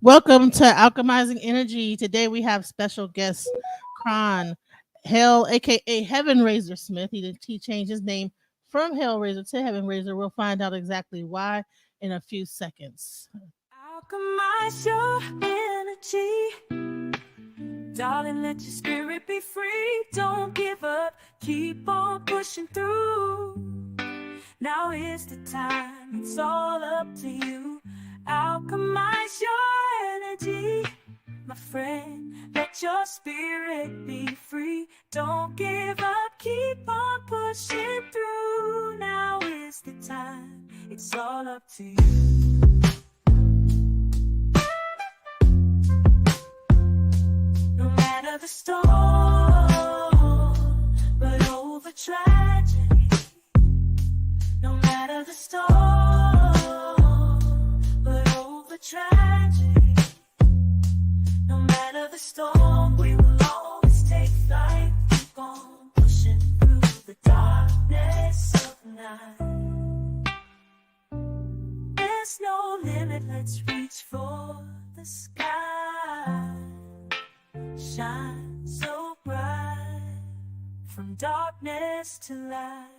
Welcome to Alchemizing Energy. Today we have special guest Chron, Hell, aka Heavenrazah Smith. He changed his name from Hellraiser to Heavenrazah. We'll find out exactly why in a few seconds. Alchemize your energy. Darling, let your spirit be free. Don't give up, keep on pushing through. Now is the time, it's all up to you. Alchemize your energy, my friend. Let your spirit be free. Don't give up, keep on pushing through. Now is the time, it's all up to you. No matter the storm, but over tragedy. No matter the storm, but over tragedy. No matter the storm, we will always take flight. Keep on pushing through the darkness of night. There's no limit, let's reach for the sky. Shine so bright, from darkness to light.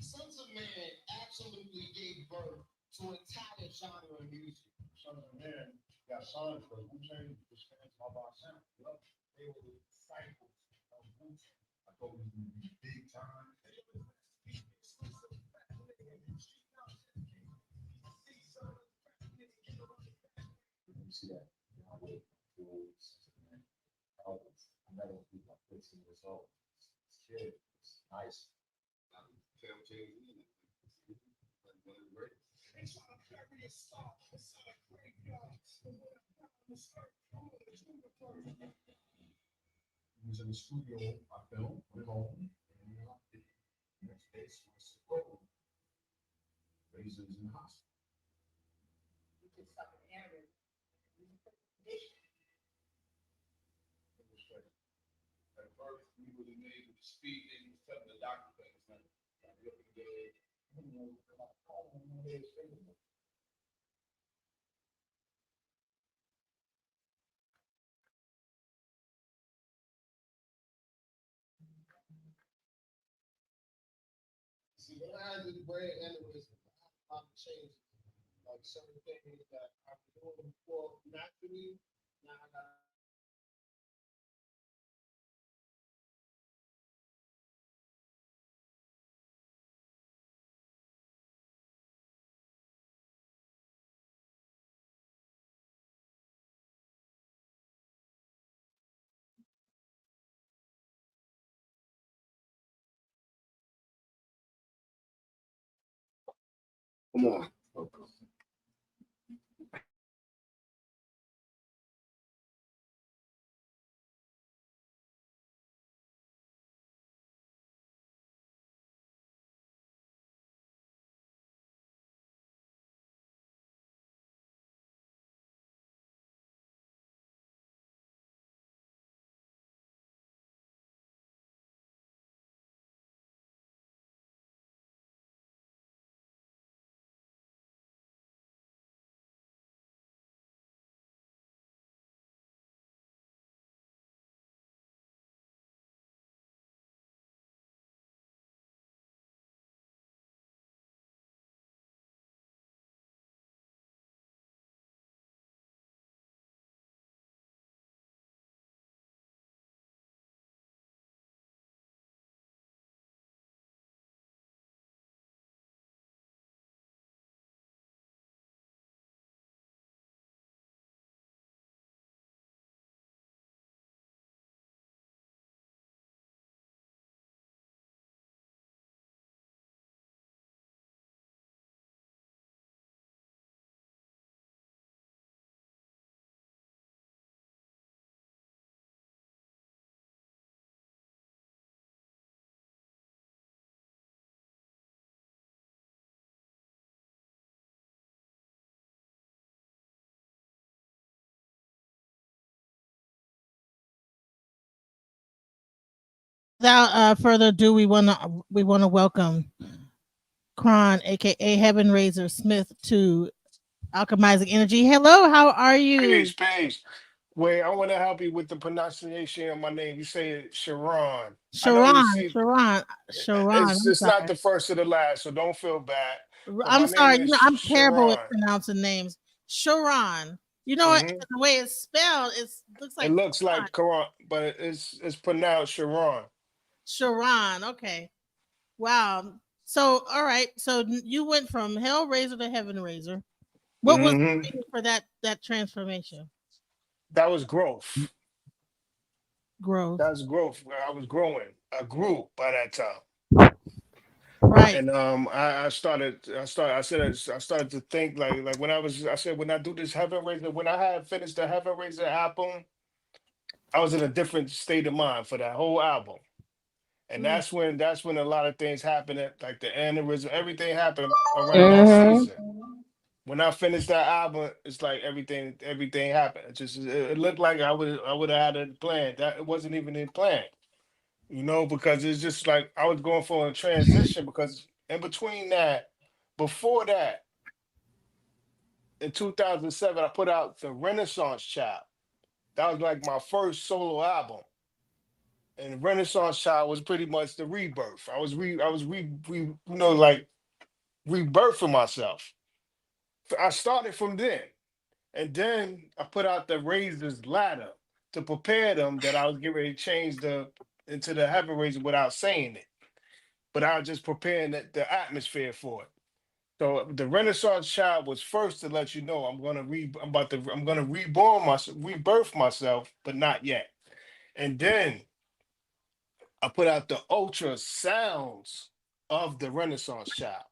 Sunz of Man absolutely gave birth to an entire genre of music. Sunz of Man got signed for Wu-Tang, which stands for our sound. They were the disciples of Wu-Tang. I told them to be big time. You see that? I met those people at 15 years old. It's kid. It's nice. He was in the studio, I filmed, went home, and the next day, Razah's in the hospital. At first, we were made with the speed they was telling the doctor things. Like, looking good. See, when I had this brain aneurysm, I had to change like certain things that I was doing before naturally. Now I got come on. without further ado, we wanna welcome Chron, aka Heavenrazah Smith, to Alchemizing Energy. Hello, how are you? Peace, peace. Wait, I want to help you with the pronunciation of my name. You say it Sharon. I know you Sharon, see Sharon, Sharon. it's I'm it's not sorry. the first or the last, so don't feel bad. But I'm my name sorry. You is know, I'm terrible with Sharon. pronouncing names. Sharon. You know what? Hmm. The way it's spelled, it looks It like looks Quran. like Quran, but it's pronounced Sharon. Sharon. Okay. Wow. So, all right. So you went from Hellraiser to Heavenraiser. What was the Hmm. reason for that transformation? That was growth. Growth. That was growth. I was growing. I grew by that time. Right. And I started to think like when I said when I do this Heaven Raiser, when I had finished the Heaven Raiser album, I was in a different state of mind for that whole album. And Mm. that's when a lot of things happened at like the aneurysm, everything happened around that Mhm. season. When I finished that album, it's like everything happened. It looked like I would have had a plan. That it wasn't even in plan, because it's just like I was going for a transition because in between that, before that, in 2007, I put out the Renaissance Child. That was like my first solo album. And Renaissance Child was pretty much the rebirth. I was like rebirthing myself. I started from then, and then I put out the Razor's Ladder to prepare them that I was getting ready to change the into the Heaven Razor without saying it, but I was just preparing the atmosphere for it. So the Renaissance Child was first to let you know I'm gonna rebirth myself, but not yet. And then I put out the ultra sounds of the Renaissance Child.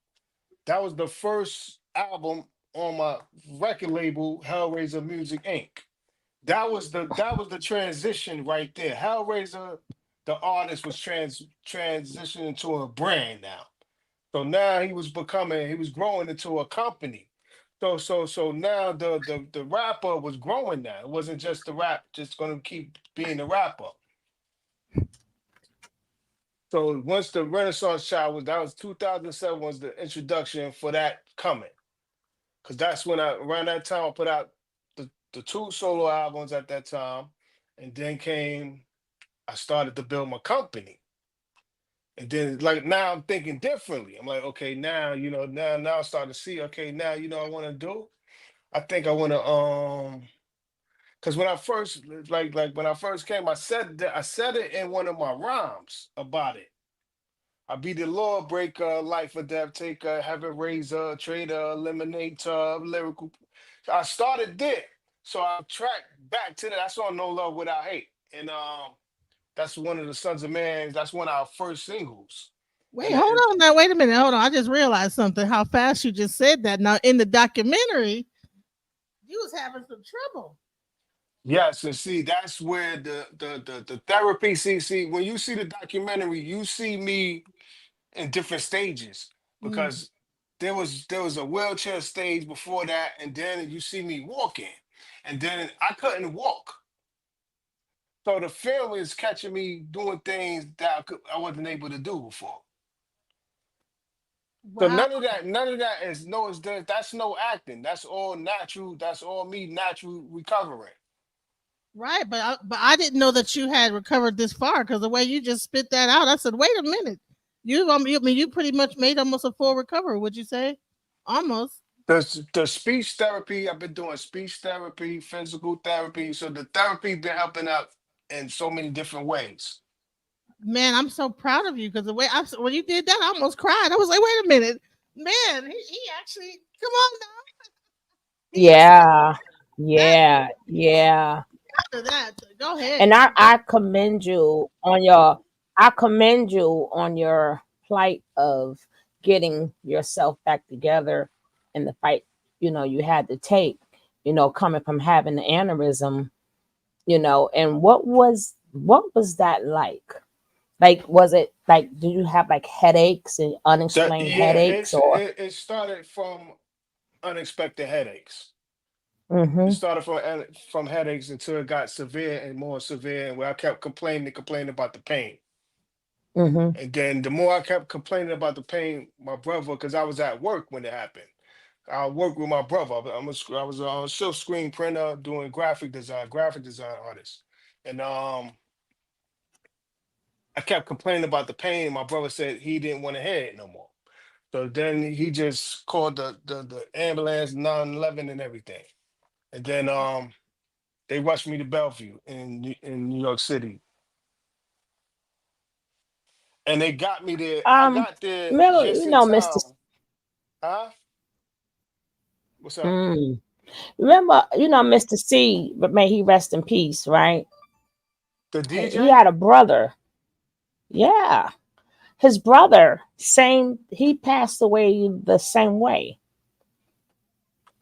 That was the first album on my record label, Hellraiser Music Inc. That was the transition right there. Hellraiser, the artist, was transitioning to a brand now. So now he was growing into a company. So now the rapper was growing now. It wasn't just the rap, just gonna keep being a rapper. So once the Renaissance Child was that was 2007 was the introduction for that coming. Cause that's when around that time I put out the two solo albums at that time. And then I started to build my company. And then like now I'm thinking differently. I'm like, okay, now I start to see, okay, now I want to do. I think I want to because when I first like when I first came, I said it in one of my rhymes about it. I be the law breaker, life or death taker, heaven raiser, trader, eliminator, lyrical. I started there. So I tracked back to that. That's on No Love Without Hate. And that's one of the Sons of Man. That's one of our first singles. Wait, And hold it, on now. Wait a minute. Hold on. I just realized something. How fast you just said that. Now in the documentary, you was having some trouble. yes, and see, that's where the therapy. See, when you see the documentary, you see me in different stages Mm. because there was a wheelchair stage before that, and then you see me walking, and then I couldn't walk. So the film is catching me doing things that I wasn't able to do before. So Wow. none of that is no, that's no acting. That's all natural. That's all me natural recovering. Right, but I didn't know that you had recovered this far because the way you just spit that out, I said, "Wait a minute, I mean, you pretty much made almost a full recovery." Would you say? Almost. The speech therapy, I've been doing speech therapy, physical therapy. So the therapy been helping out in so many different ways. Man, I'm so proud of you because the way when you did that, I almost cried. I was like, "Wait a minute, man, he actually come on now." He just Yeah. that Yeah. Yeah. after that. Go ahead. And I commend you on your plight of getting yourself back together in the fight, you had to take, coming from having the aneurysm, and what was that like? Like, was it like, did you have like headaches and That unexplained yeah, headaches or? it started from unexpected headaches. It Mm-hmm. started from headaches until it got severe and more severe, and where I kept complaining about the pain. Mm-hmm. And then the more I kept complaining about the pain, my brother, because I was at work when it happened. I worked with my brother. I was a silk screen printer doing graphic design artist. And I kept complaining about the pain. My brother said he didn't want to hear it no more. So then he just called the ambulance, 911 and everything. And then they rushed me to Bellevue in New York City. And they got me there. I Um, got there remember, just you in know, Mr. time. Huh? What's up? Mm, remember, you know, Mr. C, but may he rest in peace, right? The He DJ? had a brother. Yeah. His brother, same, he passed away the same way.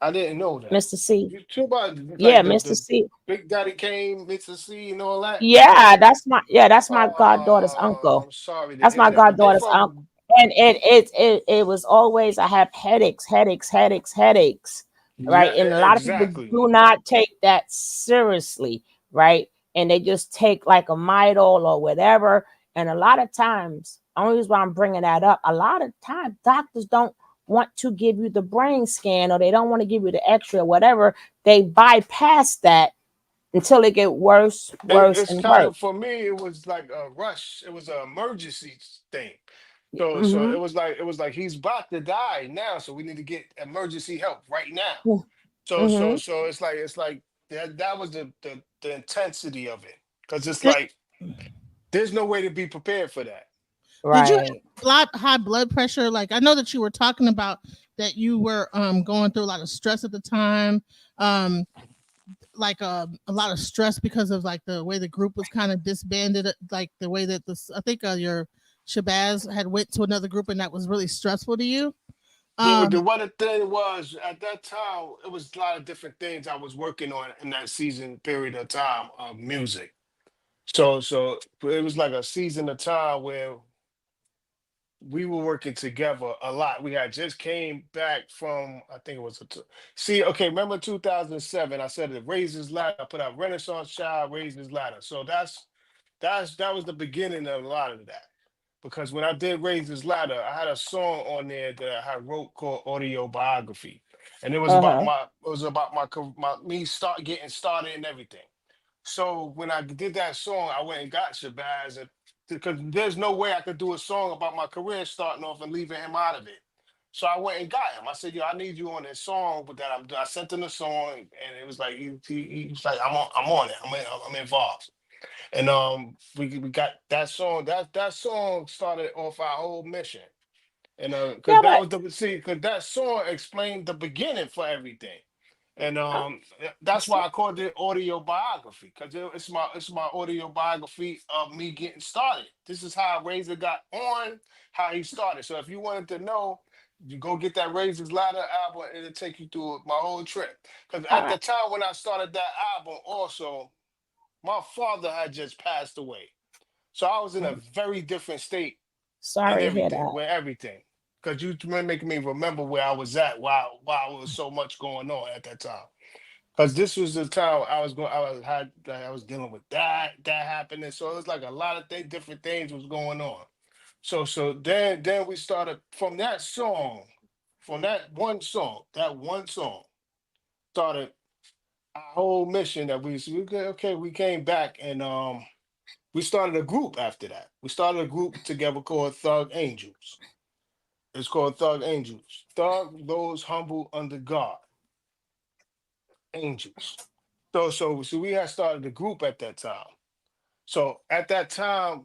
I didn't know that. Mr. C. You too about Yeah, like the Mr. the C. Big Daddy Kane, Mr. C, and all that. Yeah, that's my goddaughter's Oh, uncle. I'm sorry to That's hear my that. But they goddaughter's uncle. from And it was always I have headaches, right? yeah, And a lot of people exactly. do not take that seriously, right? And they just take like a Midol or whatever. And a lot of times, only reason why I'm bringing that up, a lot of times doctors don't want to give you the brain scan or they don't want to give you the X-ray or whatever. They bypass that until it get worse, worse, It's and kind worse. of for me. It was like a rush. It was an emergency thing. So Mm-hmm. it was like he's about to die now. So we need to get emergency help right now. Mm-hmm. So it's like that was the intensity of it because it's Did, like there's no way to be prepared for that. did you have Right. high blood pressure? Like I know that you were talking about that you were going through a lot of stress at the time. Um, like a lot of stress because of like the way the group was kind of disbanded, like the way that this I think your Shabazz had went to another group and that was really stressful to you. The Um, what the thing was at that time, it was a lot of different things I was working on in that season period of time of music. So it was like a season of time where we were working together a lot. We had just came back from I think it was see okay. Remember 2007? I said it raises ladder. I put out Renaissance Child raises ladder. So that was the beginning of a lot of that. Because when I did Raise This Ladder, I had a song on there that I had wrote called Audio Biography, and Uh-huh. it was about my me start getting started and everything. So when I did that song, I went and got Shabazz, and because there's no way I could do a song about my career starting off and leaving him out of it. So I went and got him. I said, "Yo, I need you on this song." But that I sent him the song, and it was like he was like, I'm on it. I'm involved." And we got that song. That song started off our whole mission. And because Yeah, that but was the see, because that song explained the beginning for everything. And uh, that's so- why I called it audio biography, because it's my audio biography of me getting started. This is how Razor got on, how he started. So if you wanted to know, you go get that Razor's Ladder album and it'll take you through my whole trip. Because all at the right. time when I started that album, also my father had just passed away. So I was in a very different state and Sorry to hear everything, that. with everything. Because making me remember where I was at while there was so much going on at that time. Because this was the time I was dealing with that happening. So it was like a lot of different things was going on. So then we started from that song, from that one song started our whole mission that we came back and we started a group after that. We started a group together called Thug Angels. It's called Thug Angels. Thug, those humble under God, angels. So we had started the group at that time. So at that time,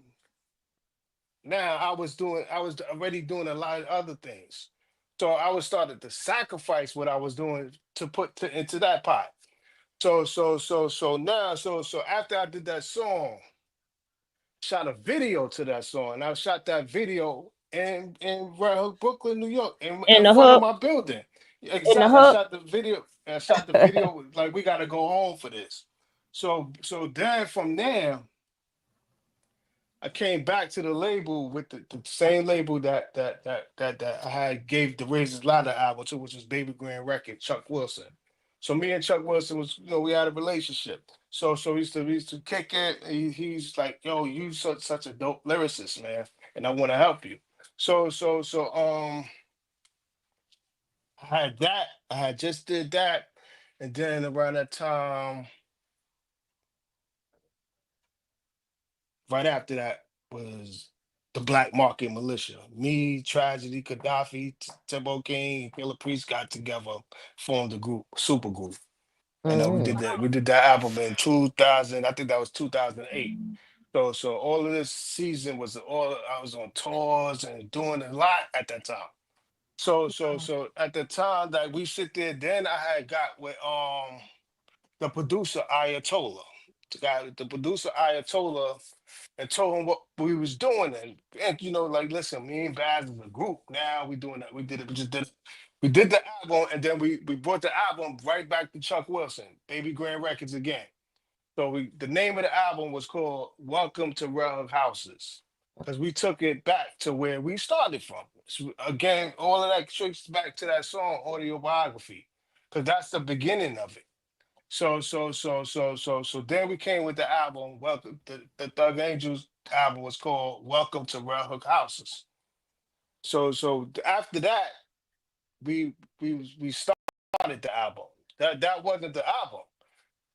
now I was already doing a lot of other things. So I was started to sacrifice what I was doing to into that pot. So now so after I did that song, shot a video to that song. And I shot that video in Brooklyn, New York, In in the front of hook, my building. in the Exactly. hook. I shot the video like we gotta go home for this. So then from there, I came back to the label with the same label that I had gave the Razor's Ladder album to, which was Baby Grand Records, Chuck Wilson. So me and Chuck Wilson was, we had a relationship. So we used to kick it. He's like, yo, you such a dope lyricist, man, and I want to help you. So I had that. I had just did that, and then around that time, right after that was the Black Market Militia. Me, Tragedy, Khadafi, Timbo King, and Killah Priest got together, formed a group, super group. And we Mm. did that. We did that album in 2000. I think that was 2008. So all of this season was all I was on tours and doing a lot at that time. So at the time that we sit there, then I had got with the producer Ayatollah. The producer Ayatollah and told him what we was doing. And like, listen, me and Baz as a group. Now we doing that. We did it. We did the album, and then we brought the album right back to Chuck Wilson, Baby Grand Records again. So the name of the album was called Welcome to Rug Houses. Because we took it back to where we started from. So again, all of that traced back to that song, Autobiography. Because that's the beginning of it. So then we came with the album. Welcome, the Thug Angels album was called Welcome to Red Hook Houses. After that, we started the album. That wasn't the album.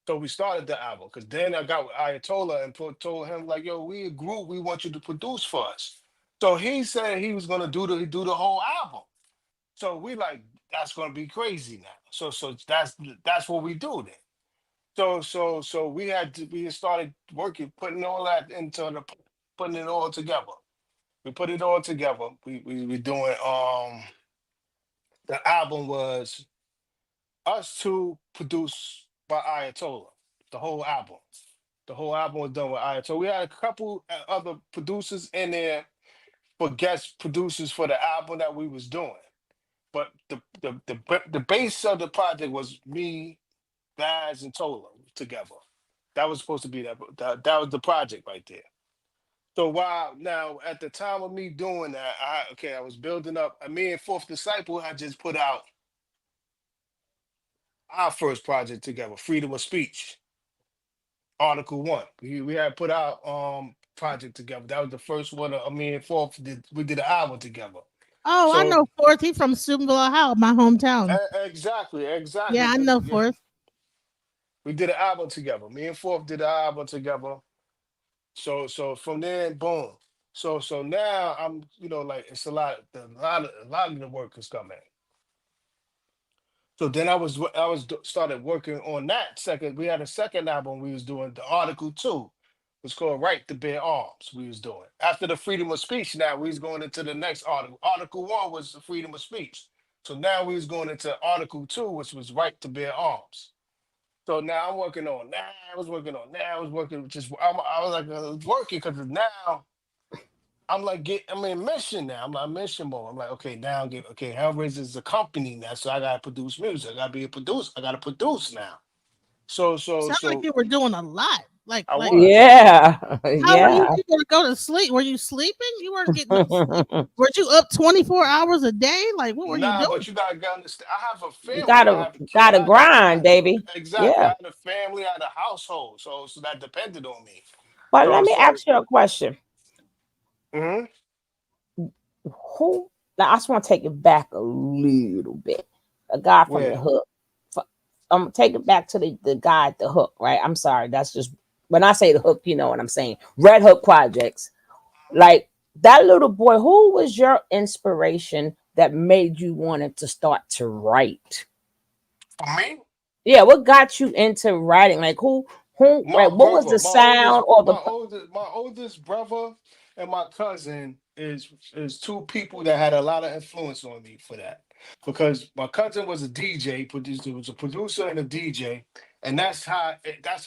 So we started the album because then I got with Ayatollah and told him like, yo, we a group. We want you to produce for us. So he said he was gonna do the whole album. So we like that's gonna be crazy now. So that's what we do then. So we had started working, putting all that putting it all together. We put it all together. We doing the album was us two produced by Ayatollah. The whole album. The whole album was done with Ayatollah. We had a couple other producers in there for guest producers for the album that we was doing. But the base of the project was me, Baz, and Tola together. That was supposed to be that was the project right there. So while now at the time of me doing that, I was building up. Me and Fourth Disciple had just put out our first project together, Freedom of Speech, Article One. We had put out project together. That was the first one. Me and Fourth we did an album together. Oh, I So know Fourth. He from Steubenville, Ohio, my hometown. exactly. Yeah, I Cause know yeah, Fourth. we did an album together. Me and Fourth did an album together. So from there, boom. So now I'm, like it's a lot of the work is coming. So then started working on that second. We had a second album we was doing. The Article Two was called Right to Bear Arms. We was doing after the freedom of speech. Now we was going into the next article. Article One was the freedom of speech. So now we was going into Article Two, which was Right to Bear Arms. So now I'm working on that. I was working on that. I was working just. I was like working because now I'm like I'm in mission now. I'm like mission mode. I'm like, okay, now Hellraiser is a company now, so I gotta produce music. I gotta be a producer. I gotta produce now. So so Sound like so you were doing a lot. I Like, was. Yeah, how were you yeah. able to go to sleep? Were you sleeping? You weren't getting no sleep. Were you up 24 hours a day? Like, what were you Nah, but doing? you gotta understand. I have a You family. I gotta have a kid. gotta grind, baby. Exactly. I Yeah. had a family. I had a household. So that depended on me. But let So me so. ask you a question. Mhm. Who now I just want to take it back a little bit. A guy from the Where? hook. Take it back to the guy at the hook, right? I'm sorry. That's just when I say the hook, you know what I'm saying. Red Hook Projects. Like that little boy, who was your inspiration that made you wanted to start to write? For me, Yeah, what got you into writing? Like who my right? What was brother, the sound or the my oldest brother, and my cousin is two people that had a lot of influence on me for that. Because my cousin was a DJ, producer, was a producer and a DJ, and that's how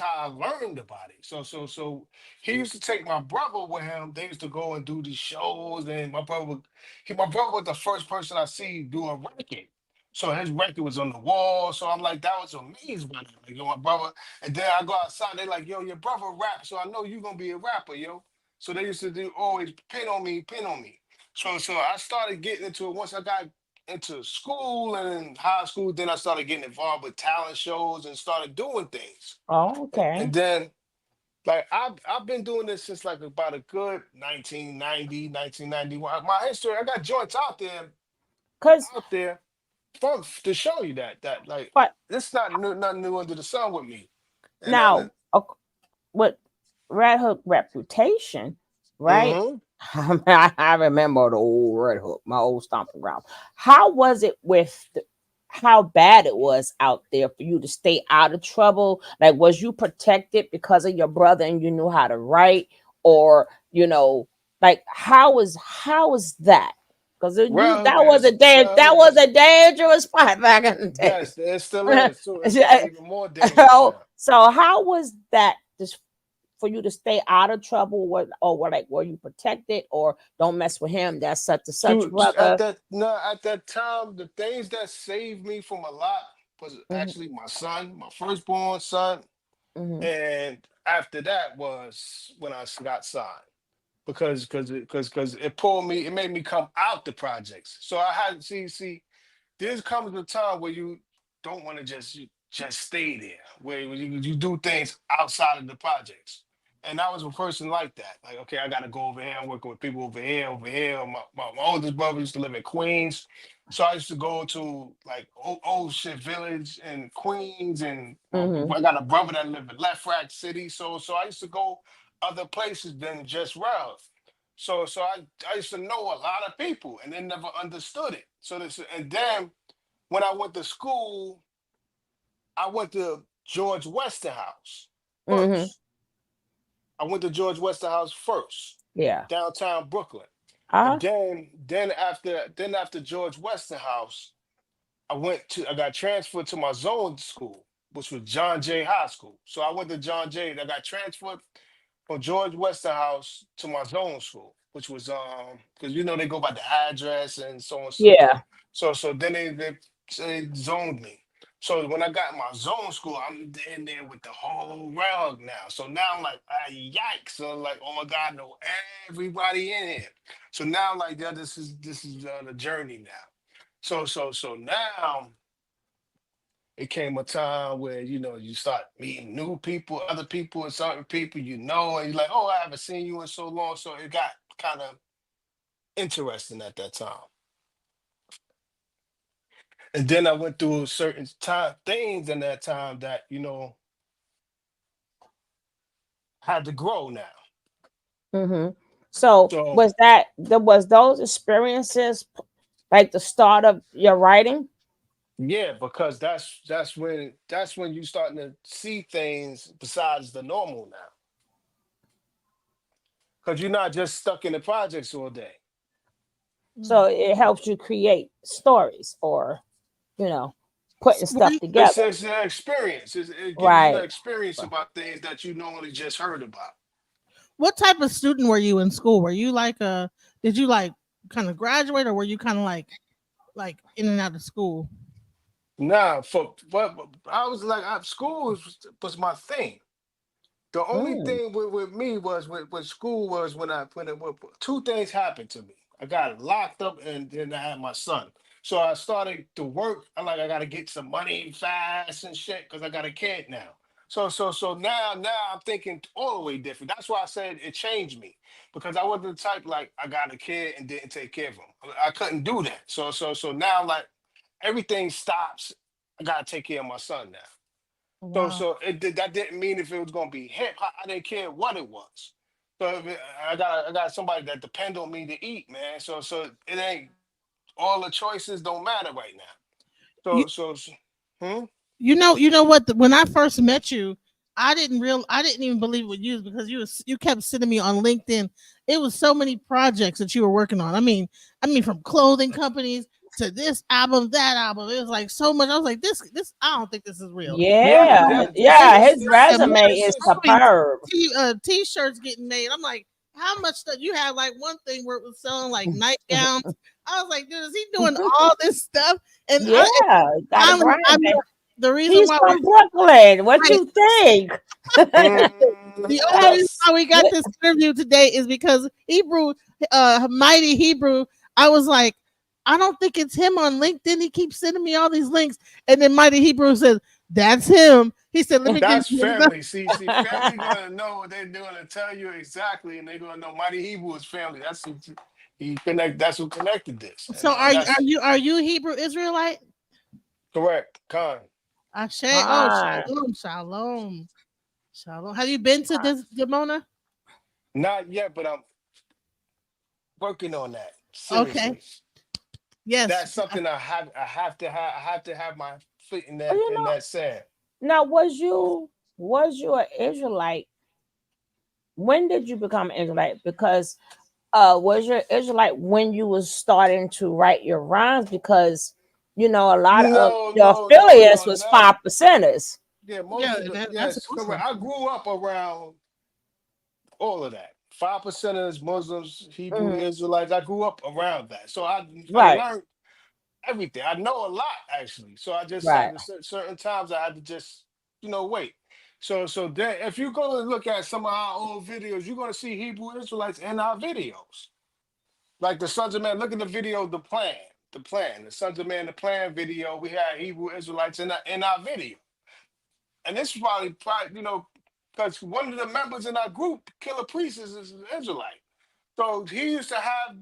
I learned about it. So he used to take my brother with him. They used to go and do these shows, and my brother was the first person I see do a record. So his record was on the wall. So I'm like, that was amazing. By that. Like, yo, my brother. And then I go outside, they like, yo, your brother rap, so I know you gonna be a rapper, yo. So they used to do always pin on me. So I started getting into it once I got into school and in high school, then I started getting involved with talent shows and started doing things. Oh, okay. And then like I've been doing this since like about a good 1991. My history, I got joints Cause out there from to show you that like but it's not new, nothing new under the sun with me. And now with Red Hook reputation, right? mhm. I remember the old Red Hook, my old stomping ground. How was it with how bad it was out there for you to stay out of trouble? Like, was you protected because of your brother and you knew how to write, or like how was that? Because Well, that was a that was a dangerous spot back in the day. yes, it still is too. It's even more dangerous So, now. so how was that just for you to stay out of trouble? Were you protected, or don't mess with him? That's such and such At brother. that no, at that time, the things that saved me from a lot was Mhm, actually my son, my firstborn son, mhm, and after that was when I got signed because it pulled me, it made me come out the projects. So I had see there comes a time where you don't want to just stay there, where you do things outside of the projects. And I was a person like that. Like, okay, I got to go over here. I'm working with people over here, over here. My oldest brother used to live in Queens. So I used to go to like old shit village in Queens. And mhm, I got a brother that lived in Left Rack City. So I used to go other places than just Ralph. So I used to know a lot of people and they never understood it. And then when I went to school, I went to George Westerhouse mhm. first. I went to George Westerhouse first, Yeah. downtown Brooklyn. And Uh-huh. then after George Westerhouse, I got transferred to my zone school, which was John Jay High School. So I went to John Jay. I got transferred from George Westerhouse to my zone school, which was because they go by the address and so on and so forth. Yeah. So then they zoned me. So when I got my zone school, I'm in there with the whole rug now. So now I'm like, yikes! So like, oh my God, I know everybody in here. So now like, yeah, this is the journey now. So now it came a time where you start meeting new people, other people, and certain people and you're like, oh, I haven't seen you in so long. So it got kind of interesting at that time. And then I went through certain time things in that time that had to grow now. Mhm. So So was those experiences like the start of your writing? yeah, because that's when you starting to see things besides the normal now. Because you're not just stuck in the projects all day. So Mm. it helps you create stories, or you know, putting Were stuff you, It's, together. it's an experience. It gives you the Right. experience about things that you normally just heard about. what type of student were you in school? Were you like did you like kind of graduate, or were you kind of like in and out of school? Nah, but I was like, school was my thing. The only Mm, thing with me was with school was when two things happened to me. I got locked up and then I had my son. So I started to work. I got to get some money fast and shit because I got a kid now. So now I'm thinking all the way different. That's why I said it changed me because I wasn't the type like I got a kid and didn't take care of him. I couldn't do that. So now like everything stops. I gotta take care of my son now. Wow. That didn't mean if it was gonna be hip hop. I didn't care what it was. So I got somebody that depend on me to eat, man. So it ain't all the choices don't matter right now. You Hmm? you know what? When I first met you, I didn't even believe it was you because you kept sending me on LinkedIn. It was so many projects that you were working on. I mean, from clothing companies to this album, that album. It was like so much. I was like, this. I don't think this is real. Yeah, yeah, yeah. yeah. His Yeah, resume is This is I mean, superb. t-shirts getting made. I'm like, how much stuff you had? Like one thing where it was selling like nightgowns. I was like, dude, is he doing all this stuff? And Yeah, got a finally, grind, man. the reason He's why from Brooklyn. What right, you think? the only reason yes. why we got this interview today is because Hebrew, mighty Hebrew. I was like, I don't think it's him on LinkedIn. He keeps sending me all these links, and then Mighty Hebrew says that's him. He said, "Let me That's get you." family. See, family gonna know what they're doing and tell you exactly, and they're gonna know Mighty Hebrew is family. That's who he connect. That's who connected this, and So are you that's Hebrew Israelite? correct. Khan. Ashe. Oh, Ah, shalom, shalom, shalom. Have you been to this Demona? Not yet, but I'm working on that Okay. seriously. Yes. That's something I have to have my foot well, you in know, that sand. now was you an Israelite? When did you become an Israelite? Because was you an Israelite when you was starting to write your rhymes? Because a lot of No, your no, no, affiliates no, was no. 5%ers. Yeah, Yeah, most of the that's yes, correct. awesome. I grew up around all of that. 5%ers, Muslims, Hebrew Mhm. Israelites. I grew up around that, so I Right, learned everything. I know a lot actually. So I just right. had to certain times I had to just wait. So then if you go and look at some of our old videos, you're gonna see Hebrew Israelites in our videos. Like the Sons of Man. Look at the video, the Sons of Man, the plan video. We had Hebrew Israelites in our video, and this is probably because one of the members in our group, Killah Priest, is an Israelite. So he used to have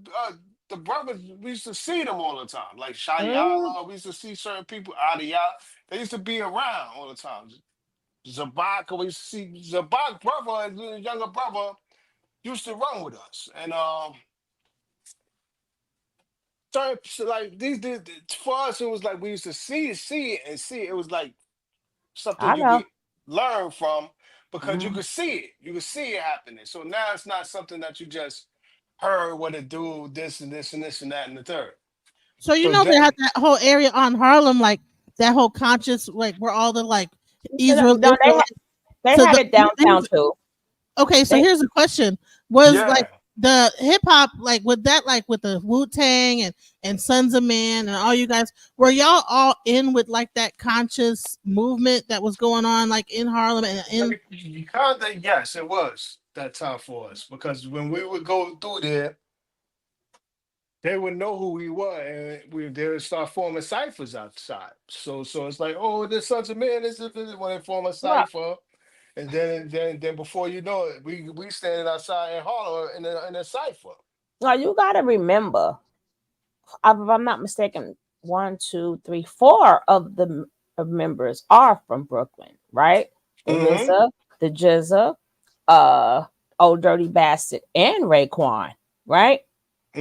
the brothers. We used to see them all the time, like Mm, Shayala. We used to see certain people, Adiyah. They used to be around all the time. Zabak, we used to see Zabak brother, his younger brother, used to run with us, and so like for us, it was like we used to see it and see it. It was like something I you know. could learn from because you Mhm. could see it. You could see it happening. So now it's not something that you just heard what it do, this and this and this and that and the third. So So they have then, that whole area on Harlem, like that whole conscious, like where all the like No, Israel. they So had it downtown too. okay, so They here's the question: was like yeah. the hip hop like with that like with the Wu-Tang and Sons of Man and all you guys, were y'all all in with like that conscious movement that was going on like in Harlem and in You kind of, yes, it was that time for us because when we would go through there, they would know who we were, and they would start forming ciphers outside. So it's like, oh, this Sons of Man, this when they form a Right. cipher, and then before you know it, we standing outside in Harlem in a cipher. Now you gotta remember, if I'm not mistaken, one, two, three, four of the members are from Brooklyn, right? The Mm-hmm. RZA, the Jizza, uh, Old Dirty Bastard, and Raekwon, right?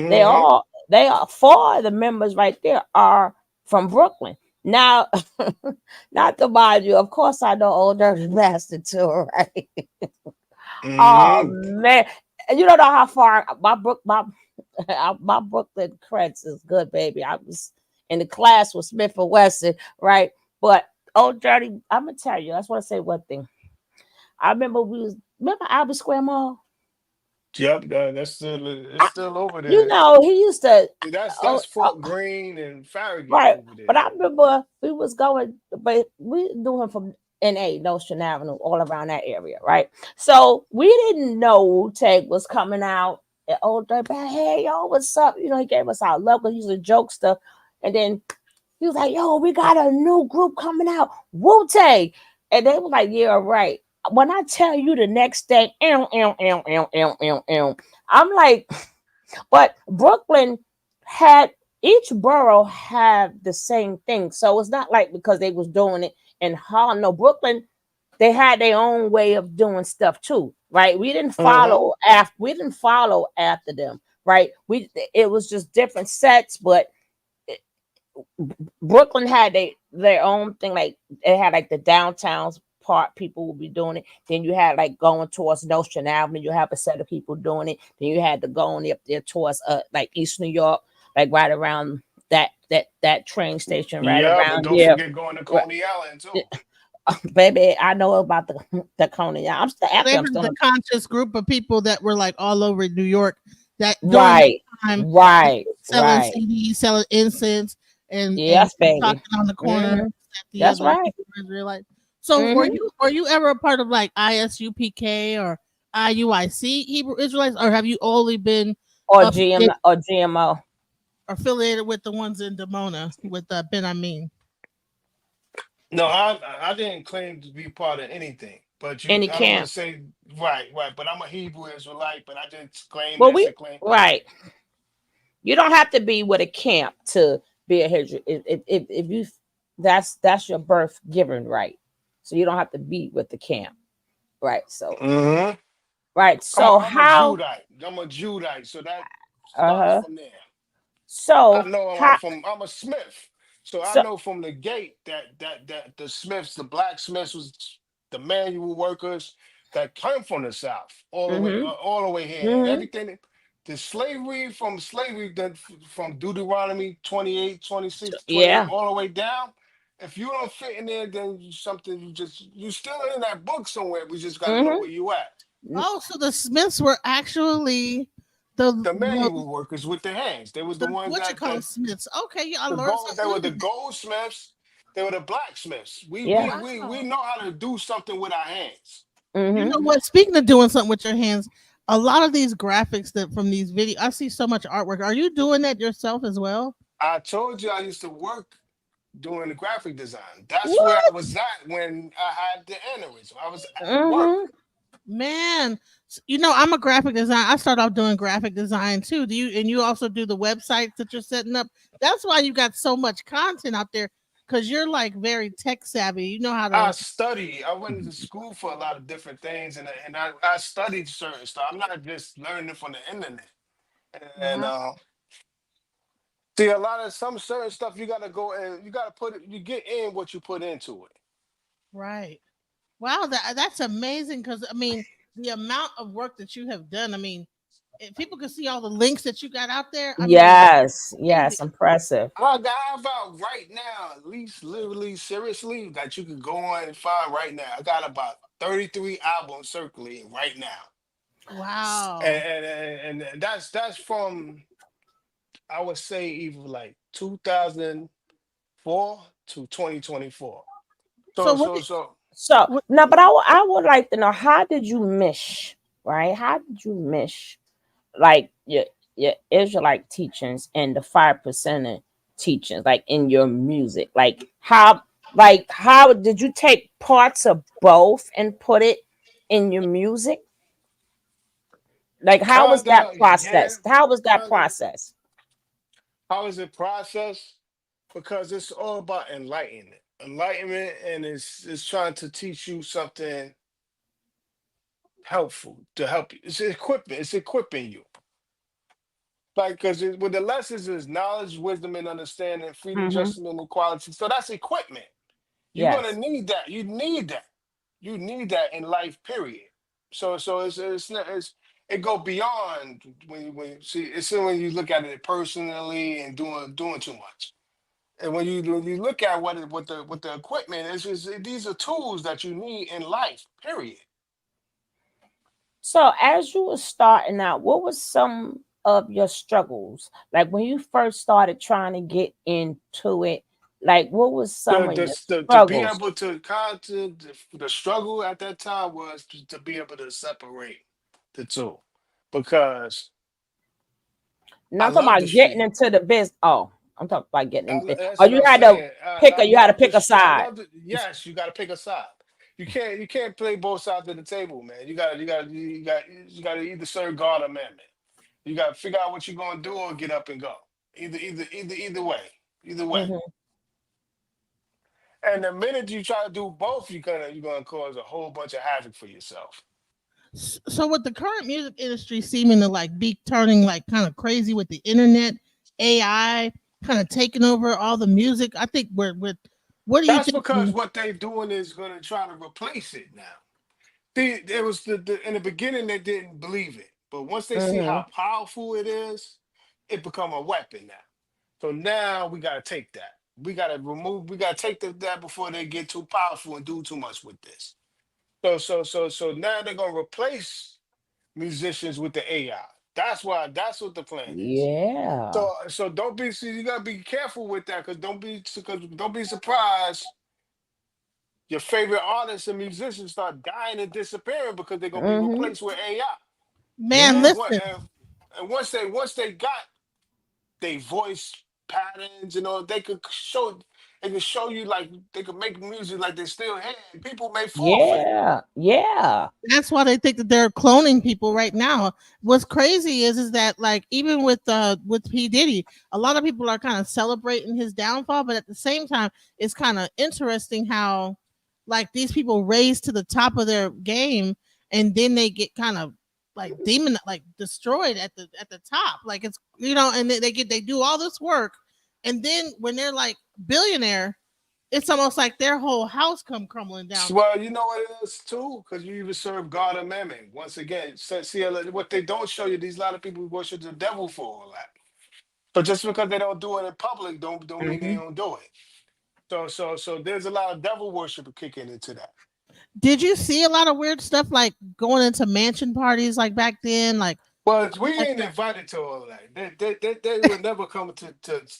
They Mm-hmm. all they are four of the members right there are from Brooklyn. Now, not to mind you, of course I know Old Dirty Bastard too, right? Oh Mm-hmm. man, you don't know how far my Brooklyn creds is good, baby. I was in the class with Smith and Wesson, right? But Old Dirty, I'm gonna tell you. I just want to say one thing. I remember Albert Square Mall. Yep, that's still it's still over You there. know, he used to. That's Oh, Fort Greene and Farragut right. over But there. I remember we was going, but we doing from NA, Nostrand Avenue, all around that area, right? So we didn't know Wu-Tang was coming out. And old dirtbag, hey yo, what's up? He gave us our love because he used to joke stuff. And then he was like, yo, we got a new group coming out, Wu-Tang. And they were like, yeah, right. When I tell you the next day, I'm like, but Brooklyn had each borough had the same thing. So it's not like because they was doing it in Harlem. No, Brooklyn, they had their own way of doing stuff too, right? Mm-hmm. We didn't follow after them, right? It was just different sets, but Brooklyn had their own thing. Like it had like the downtowns part, people would be doing it. Then you had like going towards Nostrand Avenue, you have a set of people doing it. Then you had to go on up there towards like East New York, like right around that train station right Yeah, but around don't there. forget going to Right. Coney Island too. Baby, I know about the Coney. I'm still they actually I'm had still the conscious group of people that were like all over New York that during that right, time they right, were selling right. CDs, selling incense, and Yes, baby. talking on the corner Hmm. at the That's other right. Israelite. So Hmm. were you ever a part of like ISUPK or IUIC Hebrew Israelites, or have you only been Or up? GM or GMO. affiliated with the ones in Demona with Ben Amin? No, I didn't claim to be part of anything. But Any I don't want camp? to say right. But I'm a Hebrew Israelite, but I didn't claim Well, that's we a claim. right. You don't have to be with a camp to be a hijra. If you that's your birth given right. So you don't have to be with the camp. Right. So Hmm. right. So I'm a how Judite. I'm a Judite. So that starts uh-huh. from there. I So know how I'm a Smith. So I so know from the gate that the Smiths, the blacksmiths was the manual workers that came from the South mm-hmm, all the way here. And mm-hmm, everything the slavery from Deuteronomy 28, 26, 28, yeah. all the way down. If you don't fit in there, then something you still in that book somewhere. We just gotta know Mm-hmm. where you at. Oh, so the Smiths were actually the The the, manual workers with the hands. They was the ones what you that call it, Smiths. Okay, yeah, I the learned gold. They something were new the today. goldsmiths. They were the blacksmiths. Yeah. We Wow. know how to do something with our hands. You Mm-hmm. know what? Speaking of doing something with your hands, a lot of these graphics that from these videos, I see so much artwork. Are you doing that yourself as well? I told you I used to work doing the graphic design. That's where I What? was at when I had the aneurysm. I was at work. Mm-hmm. Man, I'm a graphic design. I started off doing graphic design too. Do you and you also do the websites that you're setting up? That's why you got so much content out there because you're like very tech savvy. You know how I to. study. I went to school for a lot of different things, and I studied certain stuff. I'm not just learning from the internet. And Wow. see, a lot of some certain stuff you gotta go and you gotta put it. You get in what you put into it. Right. Wow, that's amazing because I mean the amount of work that you have done. I mean, if people can see all the links that you got out there. I mean, Yes, crazy. yes, impressive. I got about right now, at least literally, seriously, that you can go on and find right now. I got about 33 albums circulating right now. Wow. And that's from I would say either like 2004 to 2024. So So what? so so So What? now, but I would like to know, how did you mesh, right? How did you mesh like your Israelite teachings and the 5% teachings, like in your music? How did you take parts of both and put it in your music? Like how was that kinda, yeah, process? How was that kinda. process? How is it processed? Because it's all about enlightenment. Enlightenment, and it's trying to teach you something helpful to help you. It's equipping. It's equipping you. Like because with the lessons is knowledge, wisdom, and understanding, freedom, Mm-hmm. justice, and equality. So that's equipment. You're gonna Yes. need that. You need that. You need that in life. Period. So it's not it go beyond when you see it's when you look at it personally and doing too much. And when you look at what the equipment is these are tools that you need in life. Period. So as you were starting out, what was some of your struggles? Like when you first started trying to get into it, like what was some of your To be struggles? able to the struggle at that time was to be able to separate the two because No, I I'm talking love the about getting street. into the business. Oh, I'm talking about getting into. That's Oh, what you I'm had to saying. pick I you had to love pick a this. I side. love it. Yes, you got to pick a side. You can't play both sides of the table, man. You got to either serve God or mammon. You got to figure out what you're gonna do or get up and go. Either way, either way. Hmm. And the minute you try to do both, you're gonna cause a whole bunch of havoc for yourself. So with the current music industry seeming to like be turning like kind of crazy with the internet, AI kind of taking over all the music. I think we're what do you That's think? because what they're doing is gonna try to replace it now. There was in the beginning they didn't believe it, but once they see Hmm. how powerful it is, it become a weapon now. So now we gotta take that. We gotta remove. We gotta take that before they get too powerful and do too much with this. So now they're gonna replace musicians with the AI. That's why. That's what the plan is. Yeah. So don't be. So you gotta be careful with that because don't be surprised. Your favorite artists and musicians start dying and disappearing because they're gonna be Hmm. replaced with AI. Man, Yeah. And, what, listen. and once they got they voice patterns, they could show you like they could make music like they still here. And people may fall for that. Yeah, yeah. That's why they think that they're cloning people right now. What's crazy is that like even with P Diddy, a lot of people are kind of celebrating his downfall, but at the same time, it's kind of interesting how like these people raise to the top of their game and then they get kind of like like destroyed at the top. Like it's and they do all this work, and then when they're like billionaire, it's almost like their whole house come crumbling down. Well, you know what it is too, because you even serve God and Mammon. Once again, see what they don't show you. These a lot of people worship the devil for all that. So just because they don't do it in public, don't mean they Hmm. don't do it. So there's a lot of devil worship kicking into that. Did you see a lot of weird stuff like going into mansion parties like back then? Like, Well, we ain't invited to all that. They would never come to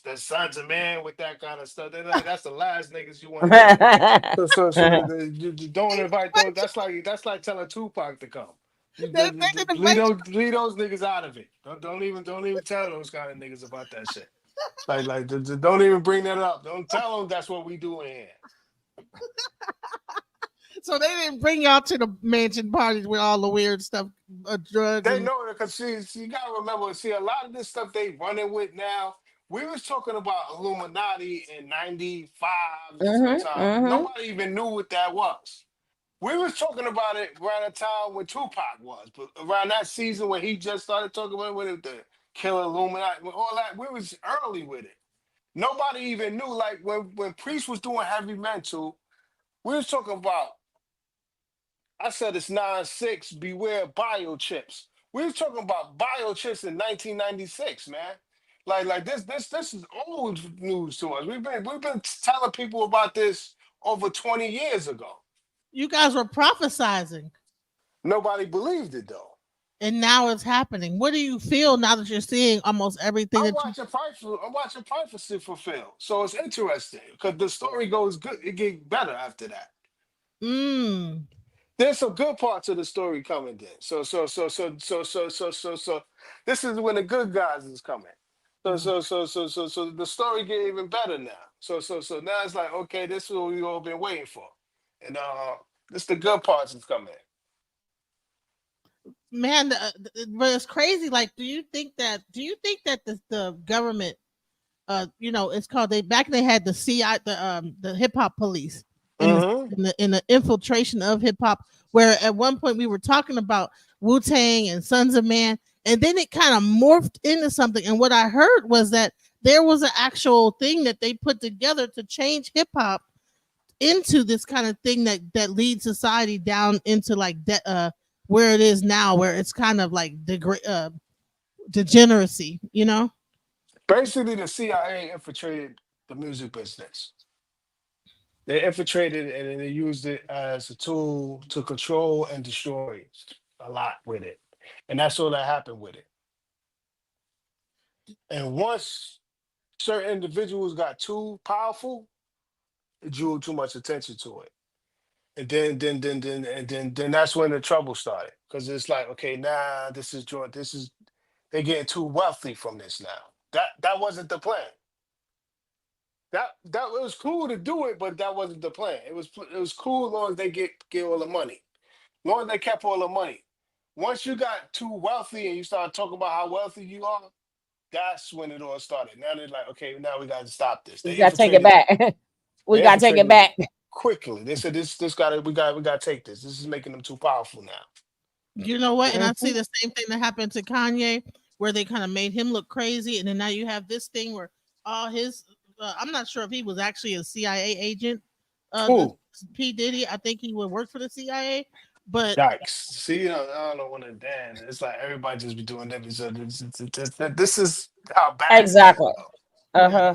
the Sunz of Man with that kind of stuff. They're like, that's the last niggas you want to hear. You don't invite those. That's like telling Tupac to come. they didn't invite Leave those niggas out of it. Don't even tell those kind of niggas about that shit. Don't even bring that up. Don't tell them that's what we do in here. so they didn't bring y'all to the mansion parties with all the weird stuff, drugs. They And, know it because you gotta remember. See, a lot of this stuff they running with now. We was talking about Illuminati in '95 Hmm. sometime. Hmm. Nobody even knew what that was. We was talking about it around the time when Tupac was, but around that season when he just started talking about the Killah Illuminati, all that, we was early with it. Nobody even knew. Like when Priest was doing Heavy Mental, we was talking about. I said it's 9-6. Beware biochips. We was talking about biochips in 1996, man. Like this is old news to us. We've been telling people about this over 20 years ago. you guys were prophesizing, Nobody believed it though. and now it's happening. What do you feel now that you're seeing almost everything I'm that you? watching prophecy fulfill. So it's interesting because the story goes good. It gets better after that. Mm, There's some good parts of the story coming then. So this is when the good guys is coming. So the story get even better now. So now it's like, okay, this is what we all been waiting for. And this the good parts is coming. man, but it's crazy. Like, Do you think that the government, it's called they back they had the CI the hip hop police in Mm-hmm. in the infiltration of hip hop, where at one point we were talking about Wu-Tang and Sunz of Man, and then it kind of morphed into something. And what I heard was that there was an actual thing that they put together to change hip hop into this kind of thing that leads society down into like where it is now, where it's kind of like degeneracy, Basically, the CIA infiltrated the music business. They infiltrated it and then they used it as a tool to control and destroy a lot with it. And that's all that happened with it. And once certain individuals got too powerful, it drew too much attention to it. And then that's when the trouble started. Because it's like, okay, nah, they're getting too wealthy from this now. That wasn't the plan. That it was cool to do it, but that wasn't the plan. It was cool as long as they get all the money. As long as they kept all the money. Once you got too wealthy and you start talking about how wealthy you are, that's when it all started. Now they're like, okay, now we got to stop this. We They gotta take it infiltrated. back. We They gotta take it infiltrated back. quickly. They said this we gotta take this. This is making them too powerful now. You know what? And I see Mhm. the same thing that happened to Kanye, where they kind of made him look crazy, and then now you have this thing where all his I'm not sure if he was actually a CIA agent. The Ooh, P Diddy, I think he would work for the CIA, but yikes. See, I don't want to damn. It's like everybody just be doing that. So this is how bad things Exactly. go. yeah, Uh-huh.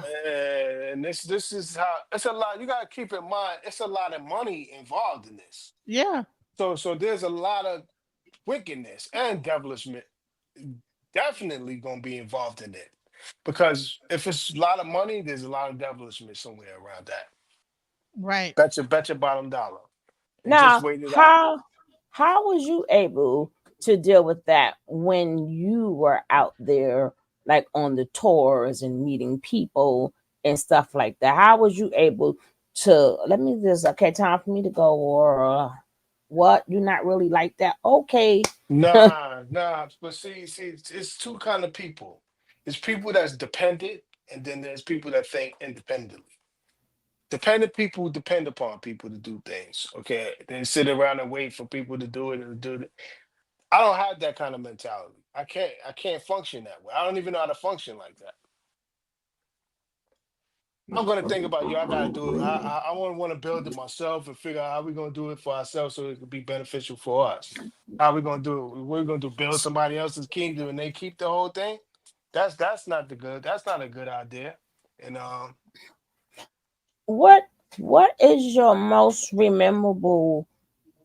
And this is how it's a lot. You gotta keep in mind it's a lot of money involved in this. yeah, So there's a lot of wickedness and devilishment definitely gonna be involved in it. Because if it's a lot of money, there's a lot of devilishment somewhere around that. right. Bet your bottom dollar. And just Now, wait it out. how was you able to deal with that when you were out there like on the tours and meeting people and stuff like that? How was you able to, let me just, okay, time for me to go, or what? You're not really like that? Okay. Nah. But see, it's two kind of people. There's people that's dependent, and then there's people that think independently. Dependent people depend upon people to do things. Okay, they sit around and wait for people to do it and do it. I don't have that kind of mentality. I can't function that way. I don't even know how to function like that. I'm gonna think about, yo, I gotta do it. I want to build it myself and figure out how we're gonna do it for ourselves so it can be beneficial for us. How we gonna do it? We're gonna do build somebody else's kingdom and they keep the whole thing. That's not the good. That's not a good idea. And what what is your most memorable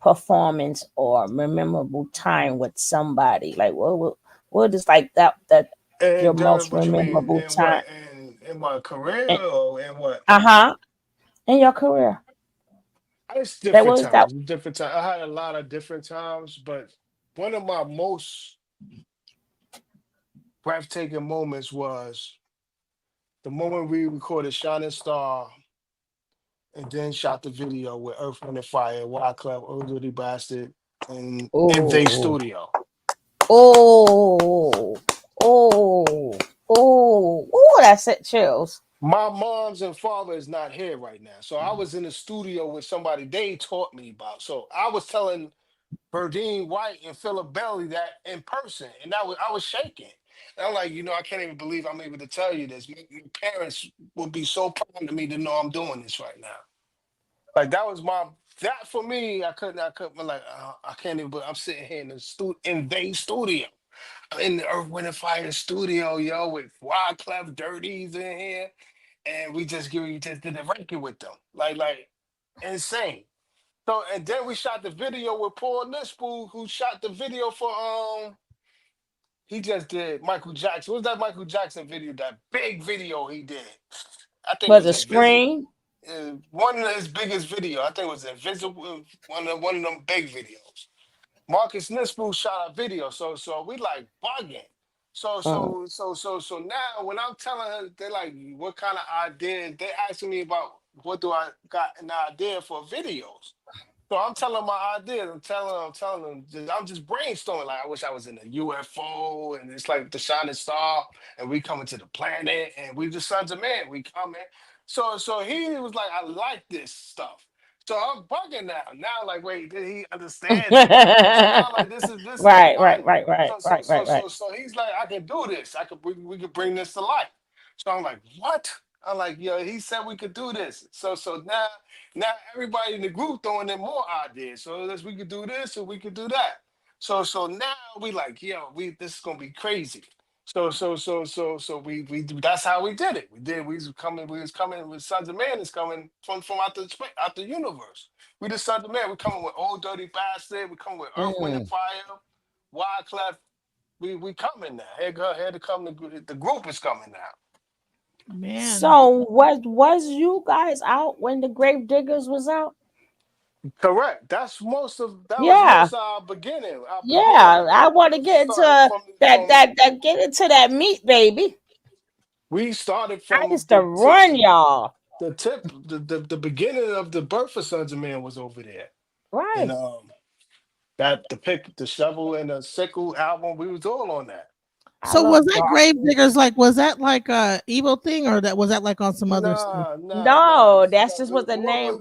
performance or memorable time with somebody? Like what is like that your and most what you mean? memorable In time? what? In my career And, or in what? uh-huh. In your career. It's That different was that times. Different times. I had a lot of different times, but one of my most breathtaking moments was the moment we recorded Shining Star and then shot the video with Earth, Wind, and Fire, Wild Club, Old Dirty Bastard, and they oh studio. oh oh that's it chills. My mom's and father is not here right now. So I was in the studio with somebody they taught me about. So I was telling Berdine White and Philip Bailey that in person. And I was shaking. And I'm like, I can't even believe I'm able to tell you this. My parents would be so proud of me to know I'm doing this right now. Like that for me, I couldn't like I can't even. But I'm sitting here in they studio, in the Earth, Wind, and Fire studio, yo, with Wild Clef Dirties in here, and we just did a record with them, like insane. So and then we shot the video with Paul Nispool, who shot the video for he just did Michael Jackson. What was that Michael Jackson video? That big video he did. I think it Was was a Invisible. screen? One of his biggest video. I think it was Invisible. One of them big videos. Marcus Nispool shot a video, so we like bugging. Mm. So now when I'm telling her, they're like, what kind of idea? They asking me about what do I got an idea for videos. So I'm telling my ideas. I'm telling them. I'm just brainstorming. Like I wish I was in a UFO, and it's like the shining star, and we coming to the planet, and we the sons of man. We coming. So he was like, I like this stuff. So I'm bugging now. Now like, wait, did he understand it? So now like this is Right, right, fun. right, right, So so right, so right, right. so so he's like, I can do this. We could bring this to life. So I'm like, what? I'm like, yo, he said we could do this. So now everybody in the group throwing in more ideas. So we could do this or we could do that. So now we like, yo, this is gonna be crazy. So we that's how we did it. We was coming with Sons of Man is coming from out the universe. We the Sons of Man, we coming with Old Dirty Bastard, we coming with Earth, Wind and Mm. Fire, Wyclef. We coming now. Here to come the group is coming now. Man. So was you guys out when the Grave Diggers was out? Correct. That was Yeah, most of our beginning. Our beginning. yeah. I want to get into Started from that get into that meat, baby. we started I from used to run y'all. the tip the beginning of the birth of Sons of Man was over there. And Right. that the shovel and the sickle album, we was all on that. I So was love that dark. Grave Diggers like was that like a evil thing or that was that like on some other stuff? No, that's No. just what the name.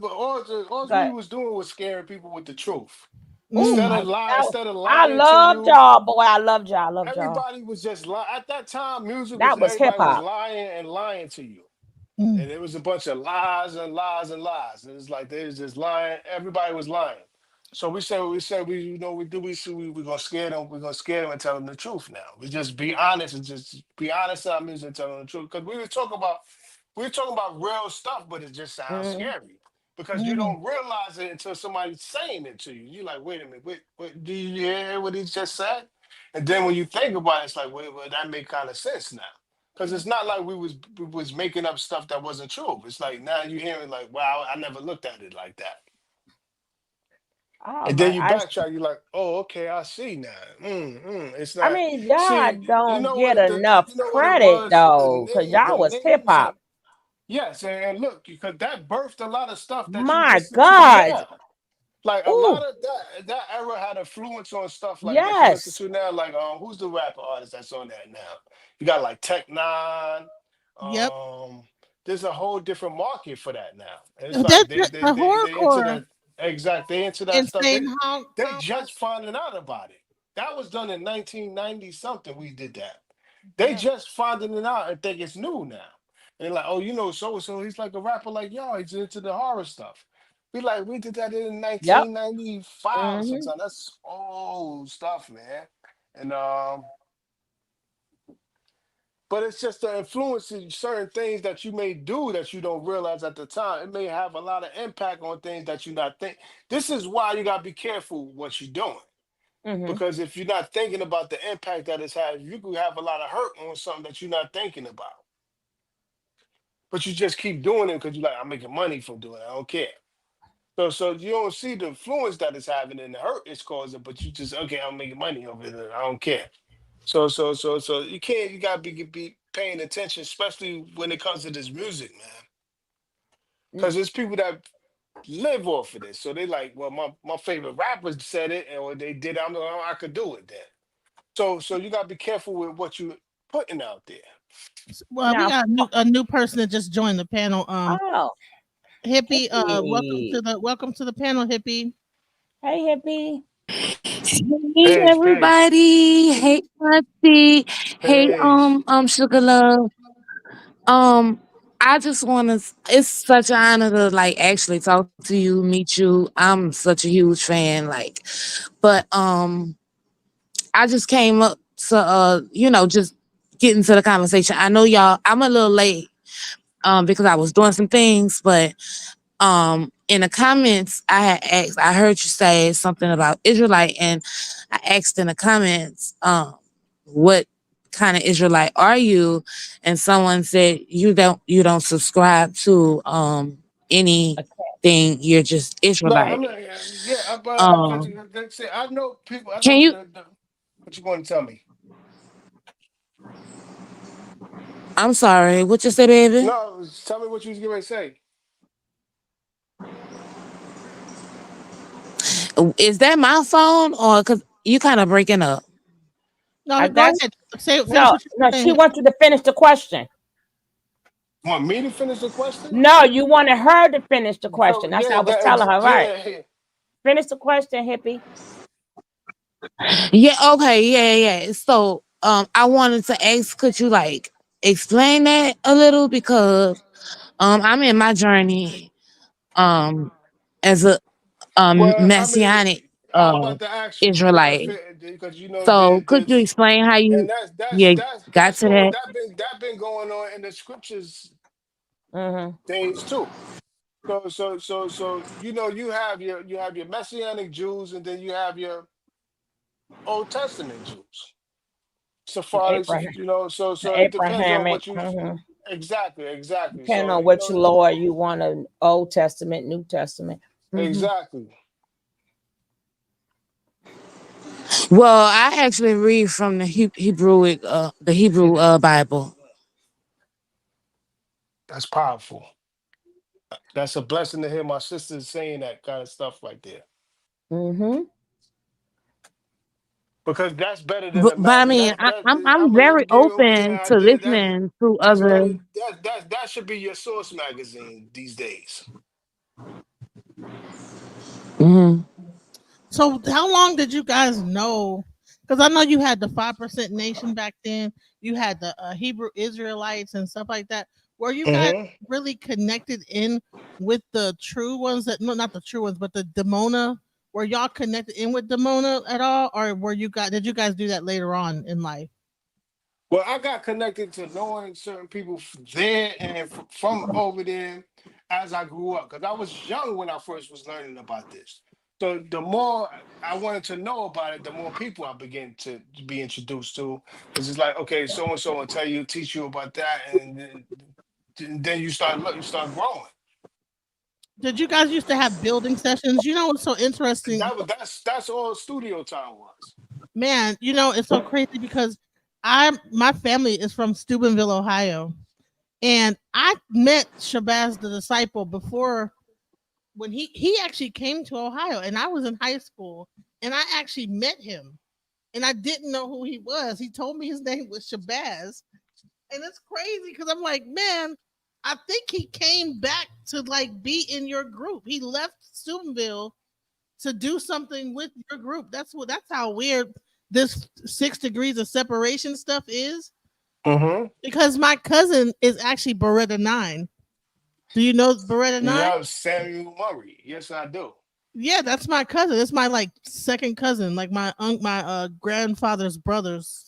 All we But was doing was scaring people with the truth. oh Mm. Instead of I lying to loved you, y'all, boy. I loved y'all. I loved y'all. everybody was just lying. At that time, music was That was hip everybody was hop. lying and lying to you. Mm. And it was a bunch of lies and lies and lies. It was like they was just lying. Everybody was lying. So we we're gonna scare them. We're gonna scare them and tell them the truth now. We just be honest and just be honest in our music and tell them the truth. Because we were talking about real stuff, but it just sounds Mm. scary. Because you Mm. don't realize it until somebody's saying it to you. You're like, wait a minute, wait, do you hear what he just said? And then when you think about it, it's like, wait, well, that make kind of sense now. Because it's not like we was making up stuff that wasn't true. It's like now you hearing like, wow, I never looked at it like that. Oh And then my, you backtrack, you're like, oh, okay, I see now. It's I not. mean, y'all See, you don't know get what enough you know what it credit was? though, because The y'all was hip names, hop. yes, and look, because that birthed a lot of stuff that you My listen to God. now. Like a lot Ooh, of that era had influence on stuff like that you listen yes. to now. Like, who's the rapper artist that's on that now? You got like Tech Nine. Yep. Um, there's a whole different market for that now. And it's like That's the they into horrorcore that exact. They into that stuff. insane how They just finding out about it. That was done in 1990 something. We did that. They yeah. just finding it out and think it's new now. And like, oh, you know, so and so, he's like a rapper like y'all. He's into the horror stuff. We like we did that in Yep. 1995 Hmm. sometime. That's old stuff, man. And but it's just the influence in certain things that you may do that you don't realize at the time. It may have a lot of impact on things that you not think. This is why you gotta be careful what you're doing. Hmm. Because if you're not thinking about the impact that it's had, you could have a lot of hurt on something that you're not thinking about. But you just keep doing it because you're like, I'm making money from doing it. I don't care. So you don't see the influence that it's having and the hurt it's causing, but you just okay, I'm making money over it. I don't care. So you can't. You gotta be paying attention, especially when it comes to this music, man. Because there's people that live off of this. So they like, well, my favorite rappers said it, or they did. I could do it then. So you gotta be careful with what you putting out there. Well, we Now, got a new person that just joined the panel. oh, Hippie. hey, Welcome to the panel, Hippie. hey, hippie. Hey Pace, pace, everybody. Hey Auntie. Hey pace. Sugar Love. Um I just wanna it's such an honor to like actually talk to you, meet you. I'm such a huge fan, like but I just came up to just get into the conversation. I know y'all I'm a little late because I was doing some things, but in the comments I had asked, I heard you say something about Israelite, and I asked in the comments what kind of Israelite are you, and someone said you don't subscribe to anything, you're just No, I'm Israelite. not. Yeah, but um that's it. I know people. I can know you what you want to tell me. I'm sorry, what you say, baby? No, tell me what you was getting ready to say. Is that my phone, or because you kind of breaking up? No, I go that's ahead. Say finish no, what no. you're She saying. wants you to finish the question. Want me to finish the question? No, you wanted her to finish the So question. That's what yeah, I was telling her. Right. yeah. Finish the question, hippie. Yeah, okay, yeah. So I wanted to ask, could you like explain that a little, because I'm in my journey um as a Well, I mean, messianic I'm about to ask you Israelite. because So could you explain how and you that's yeah got that's to going that? that been going on in the scriptures Mm-hmm. days too. So you know you have your messianic Jews and then you have your Old Testament Jews. So The far as Abraham, you know, the it depends on Abrahamic. what you Mm-hmm. exactly. Depending So on you which know Lord you want, an Old Testament, New Testament. Mm-hmm. exactly. Well, I actually read from the Hebrew Bible. That's powerful. That's a blessing to hear my sisters saying that kind of stuff right there. Mm-hmm. Because that's better than But I imagine. mean, I I'm was very just giving you an open to idea. listening to That's better. other. That should be your source magazine these days. Mhm. So, how long did you guys know? Because I know you had the 5% Nation back then. You had the Hebrew Israelites and stuff like that. Were you guys Hmm. really connected in with the true ones? That no, not the true ones, but the Demona. Were y'all connected in with Demona at all, or were you guys? Did you guys do that later on in life? Well, I got connected to knowing certain people there and from over there as I grew up because I was young when I first was learning about this. So the more I wanted to know about it, the more people I began to be introduced to. Because it's like, okay, so and so will tell you, teach you about that, and then you start growing. Did you guys used to have building sessions? You know what's so interesting, That's all studio time was. man? You know it's so crazy because my family is from Steubenville, Ohio, and I met Shabazz the Disciple before when he actually came to Ohio, and I was in high school, and I actually met him, and I didn't know who he was. He told me his name was Shabazz, and it's crazy because I'm like, man, I think he came back to like be in your group. He left Steubenville to do something with your group. That's how weird this 6 degrees of separation stuff is. Mm-hmm. Because my cousin is actually Beretta 9. Do you know Beretta 9? Yeah, Samuel Murray. Yes, I do. Yeah, that's my cousin. It's my like second cousin, like my grandfather's brother's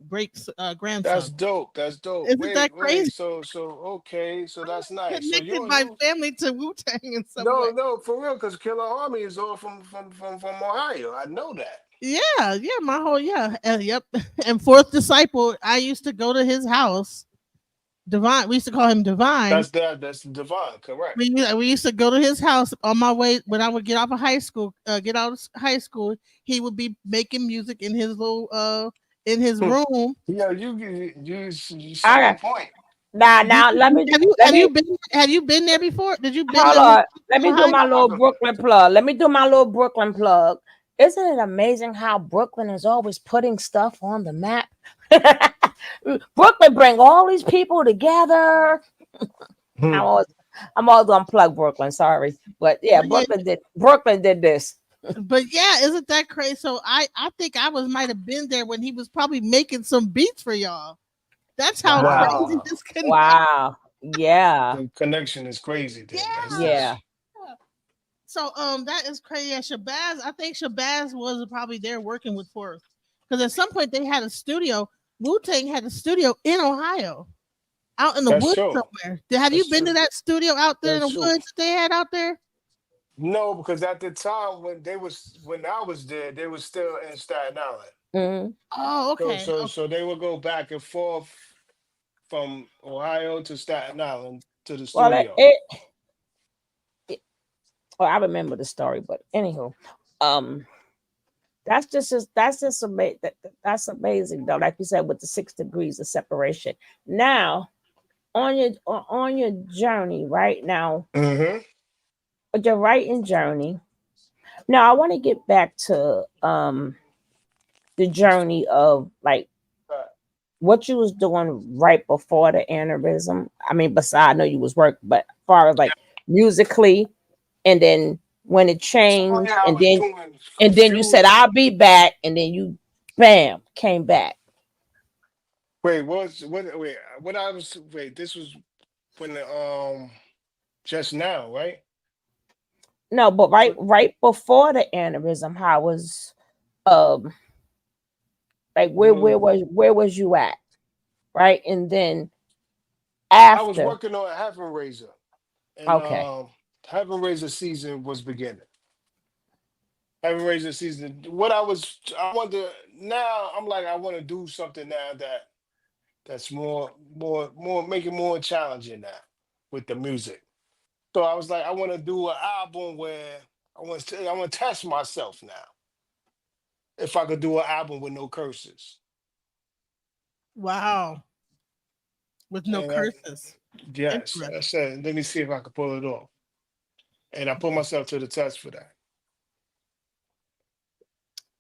great That's grandson. dope. That's dope. Isn't that Wait. crazy? So okay. So that's nice. So Connected you my you family to Wu-Tang in some way. no for real because Killer Army is all from Ohio. I know that. Yeah, yeah, my whole yeah, yep. And fourth disciple, I used to go to his house. Divine, we used to call him Divine. That's Devon. Correct. We used to go to his house on my way when I would get off of high school. Get out of high school, he would be making music in his little in his room. Yeah, you All so on right. point. Now let me let me Have you been there before? Did you been hold to on. Let me do Ohio? my I, I little go, Brooklyn plug. Let me do my little Brooklyn plug. Isn't it amazing how Brooklyn is always putting stuff on the map? Brooklyn bring all these people together. I'm hmm. always, I'm always gonna plug Brooklyn. Sorry, but yeah, But yeah, Brooklyn did this. but yeah, isn't that crazy? So I think I was might have been there when he was probably making some beats for y'all. That's how Wow, crazy Wow. this connect. wow, yeah, The connection is crazy. Then Yeah. yeah. that's So that is crazy. Yeah, Shabazz, I think Shabazz was probably there working with Forrest. Because at some point they had a studio. Wu Tang had a studio in Ohio, out in the that's woods true. somewhere. Have you That's been to true. that studio out there in That's the true. woods that they had out there? No, because at the time when I was there, they was still in Staten Island. Mhm. Oh, So okay. so so they would go back and forth from Ohio to Staten Island to the Well, studio. it well, I remember the story, but anywho, um, that's amazing though. Like you said, with the 6 degrees of separation. Now, on your journey right now, Mm-hmm. with your writing journey. Now, I want to get back to the journey of like what you was doing right before the aneurysm. I mean, besides I know you was working, but as far as like musically, and then when it Oh changed, yeah, I was doing a and then you few. said I'll be back, and then you bam came back. What I was wait, this was when just now, right? No, but What right before the aneurysm, how was um like well, where was you at? Right, and then I was after, working on Heavenrazah and okay. Heavenrazah season was beginning. Heavenrazah season. I wanted to now I'm like I want to do something now that's more make it more challenging now with the music. So I was like, I want to do an album where I want to test myself now. If I could do an album with no curses, Wow. With no and curses. yes, I Interesting. said, let me see if I could pull it off. And I put myself to the test for that.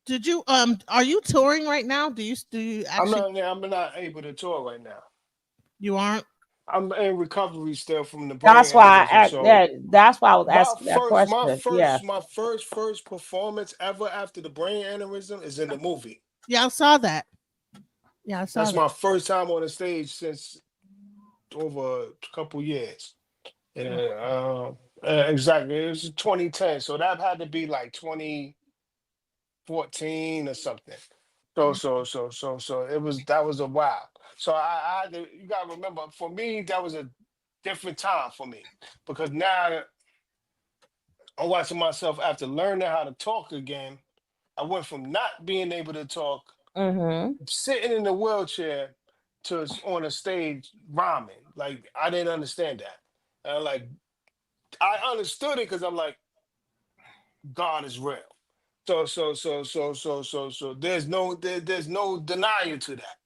Did you are you touring right now? Do you actually I'm not able to tour right now. you aren't? I'm in recovery still from the brain That's why aneurysm. So that's why I was asking that my question. Yeah. first, first performance ever after the brain aneurysm is in the movie. Yeah, I saw that. Yeah, I saw That's that. my first time on the stage since over a couple years. Wow. Yeah, exactly. It was 2010, so that had to be like 2014 or something. So it was that was a while. So I had to, you gotta remember, for me that was a different time for me because now I'm watching myself after learning how to talk again. I went from not being able to talk, Mm-hmm. sitting in the wheelchair, to on a stage rhyming. Like I didn't understand that. And I'm like, I understood it because I'm like, God is real. So there's no denial to that.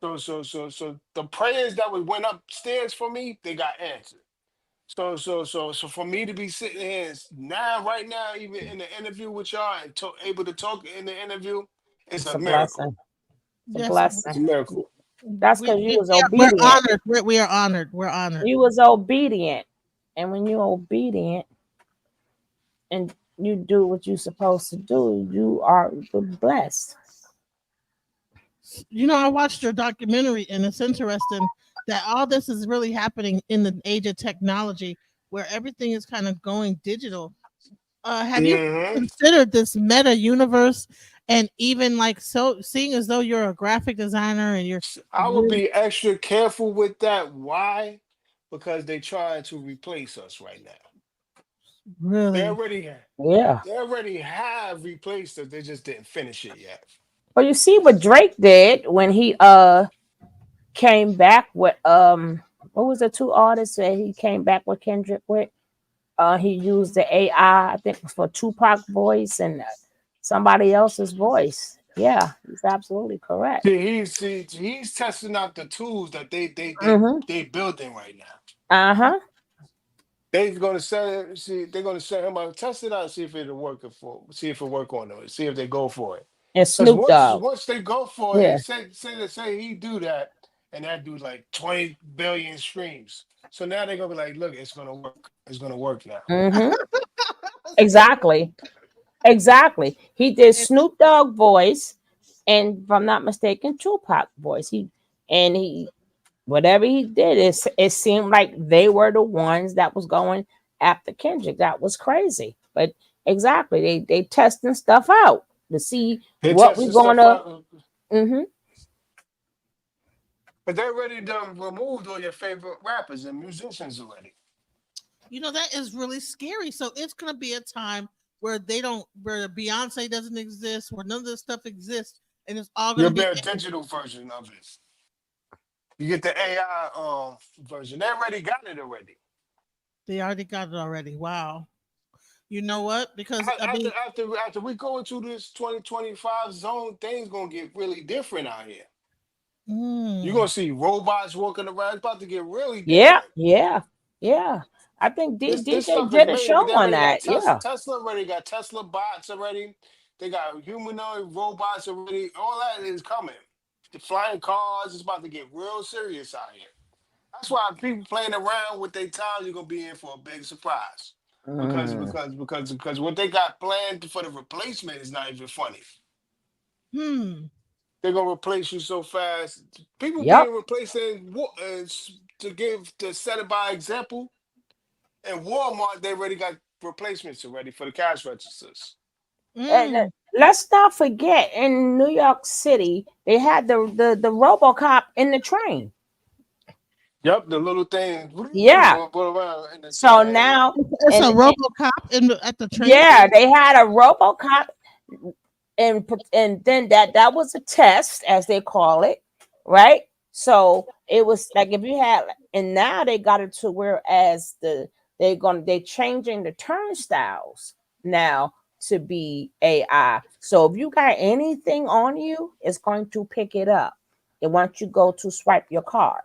So the prayers that went upstairs for me, they got answered. So for me to be sitting here now, right now, even in the interview with y'all and able to talk in the interview, it's It's a a miracle. blessing. It's a Yes, It's blessing. a miracle. That's because you was we're obedient. honored. We are honored. We're honored. You was obedient. And when you're obedient and you do what you're supposed to do, you are blessed. You know, I watched your documentary, and it's interesting that all this is really happening in the age of technology, where everything is kind of going digital. Have you Hmm. considered this meta universe, and even like so, seeing as though you're a graphic designer and you're I would really, be extra careful with that. Why? Because they trying to replace us right now. They really, already Yeah. they already have replaced us. They just didn't finish it yet. Well, you see what Drake did when he came back with what was the two artists that he came back with Kendrick with? He used the AI, I think it was for Tupac voice and somebody else's voice. Yeah, he's absolutely correct. He's testing out the tools that Mm-hmm. they building right now. Uh-huh. They're gonna they're gonna send him out, test it out, see if it'll work see if it work on them, see if they go for it. And Because Snoop Dogg. once they go for it Yeah. and say he do that, and that do like 20 billion streams. So now they're gonna be like, look, it's gonna work. It's gonna work now. Mm-hmm. Exactly. Exactly. He did Snoop Dogg voice, and if I'm not mistaken, Tupac voice. He whatever he did, it seemed like they were the ones that was going after Kendrick. That was crazy. But exactly, they testing stuff out to see They're what we're testing stuff gonna. out, Hmm. but they already done removed all your favorite rappers and musicians already. you know, that is really scary. So it's gonna be a time where they don't, where Beyonce doesn't exist, where none of this stuff exists, and it's all You'll gonna be be. a digital version of it. You get the AI version. They already got it already. They already got it already. Wow. You know what? Because I After mean, after we go into this 2025 zone, things gonna get really different out here. You're mm, gonna see robots walking around. It's about to get really Yeah, different. yeah, yeah. I think This DJ stuff is did a made. show They on already got that. Tesla. Yeah. Tesla already got Tesla bots already. They got humanoid robots already. All that is coming. The flying cars is about to get real serious out here. That's why people playing around with their time, you're gonna be in for a big surprise. Mm. Because what they got planned for the replacement is not even funny. hmm. They're gonna replace you so fast. People Yep. being replacing to give to set it by example. In Walmart, they already got replacements already for the cash registers. And Mm. let's not forget, in New York City, they had the RoboCop in the train. Yep, the little thing Yeah. go around in the So train. now, It's a and RoboCop at the train yeah, station. they had a RoboCop, and then that was a test, as they call it, right? So it was like if you had, and now they got it to where as they changing the turnstiles now to be AI. So if you got anything on you, it's going to pick it up. And once you go to swipe your card,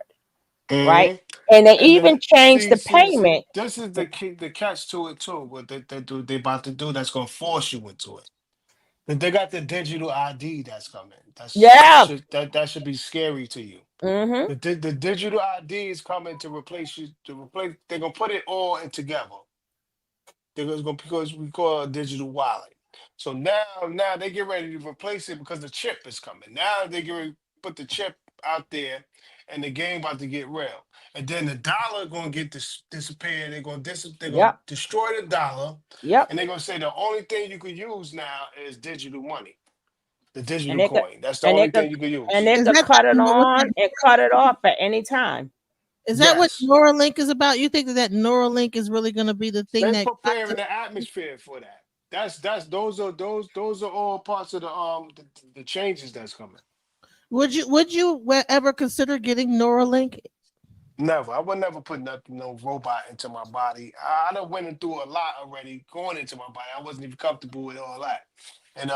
right? Hmm. And they And then even changed the payment. this is the catch to it too. What they about to do that's gonna force you into it. But they got the digital ID that's coming. Yeah. That should be scary to you. Mm-hmm. The digital ID is coming to replace you. They're gonna put it all in together. They're gonna because we call it a digital wallet. So now they get ready to replace it because the chip is coming. Now they get ready to put the chip out there, and the game about to get real. And then the dollar gonna get disappear. They're gonna Yep. destroy the dollar, Yep. and they're gonna say the only thing you could use now is digital money, the and digital they could coin. That's the and they only could thing you could and use. they Is could that cut it what on and cut it off at any time. that what Yes. Neuralink is about? You think that Neuralink is really going to be the thing They that got preparing to, the atmosphere for that. That's those are all parts of the changes that's coming. would you ever consider getting Neuralink? Never. I would never put nothing, no robot into my body. I done went through a lot already going into my body. I wasn't even comfortable with all that. And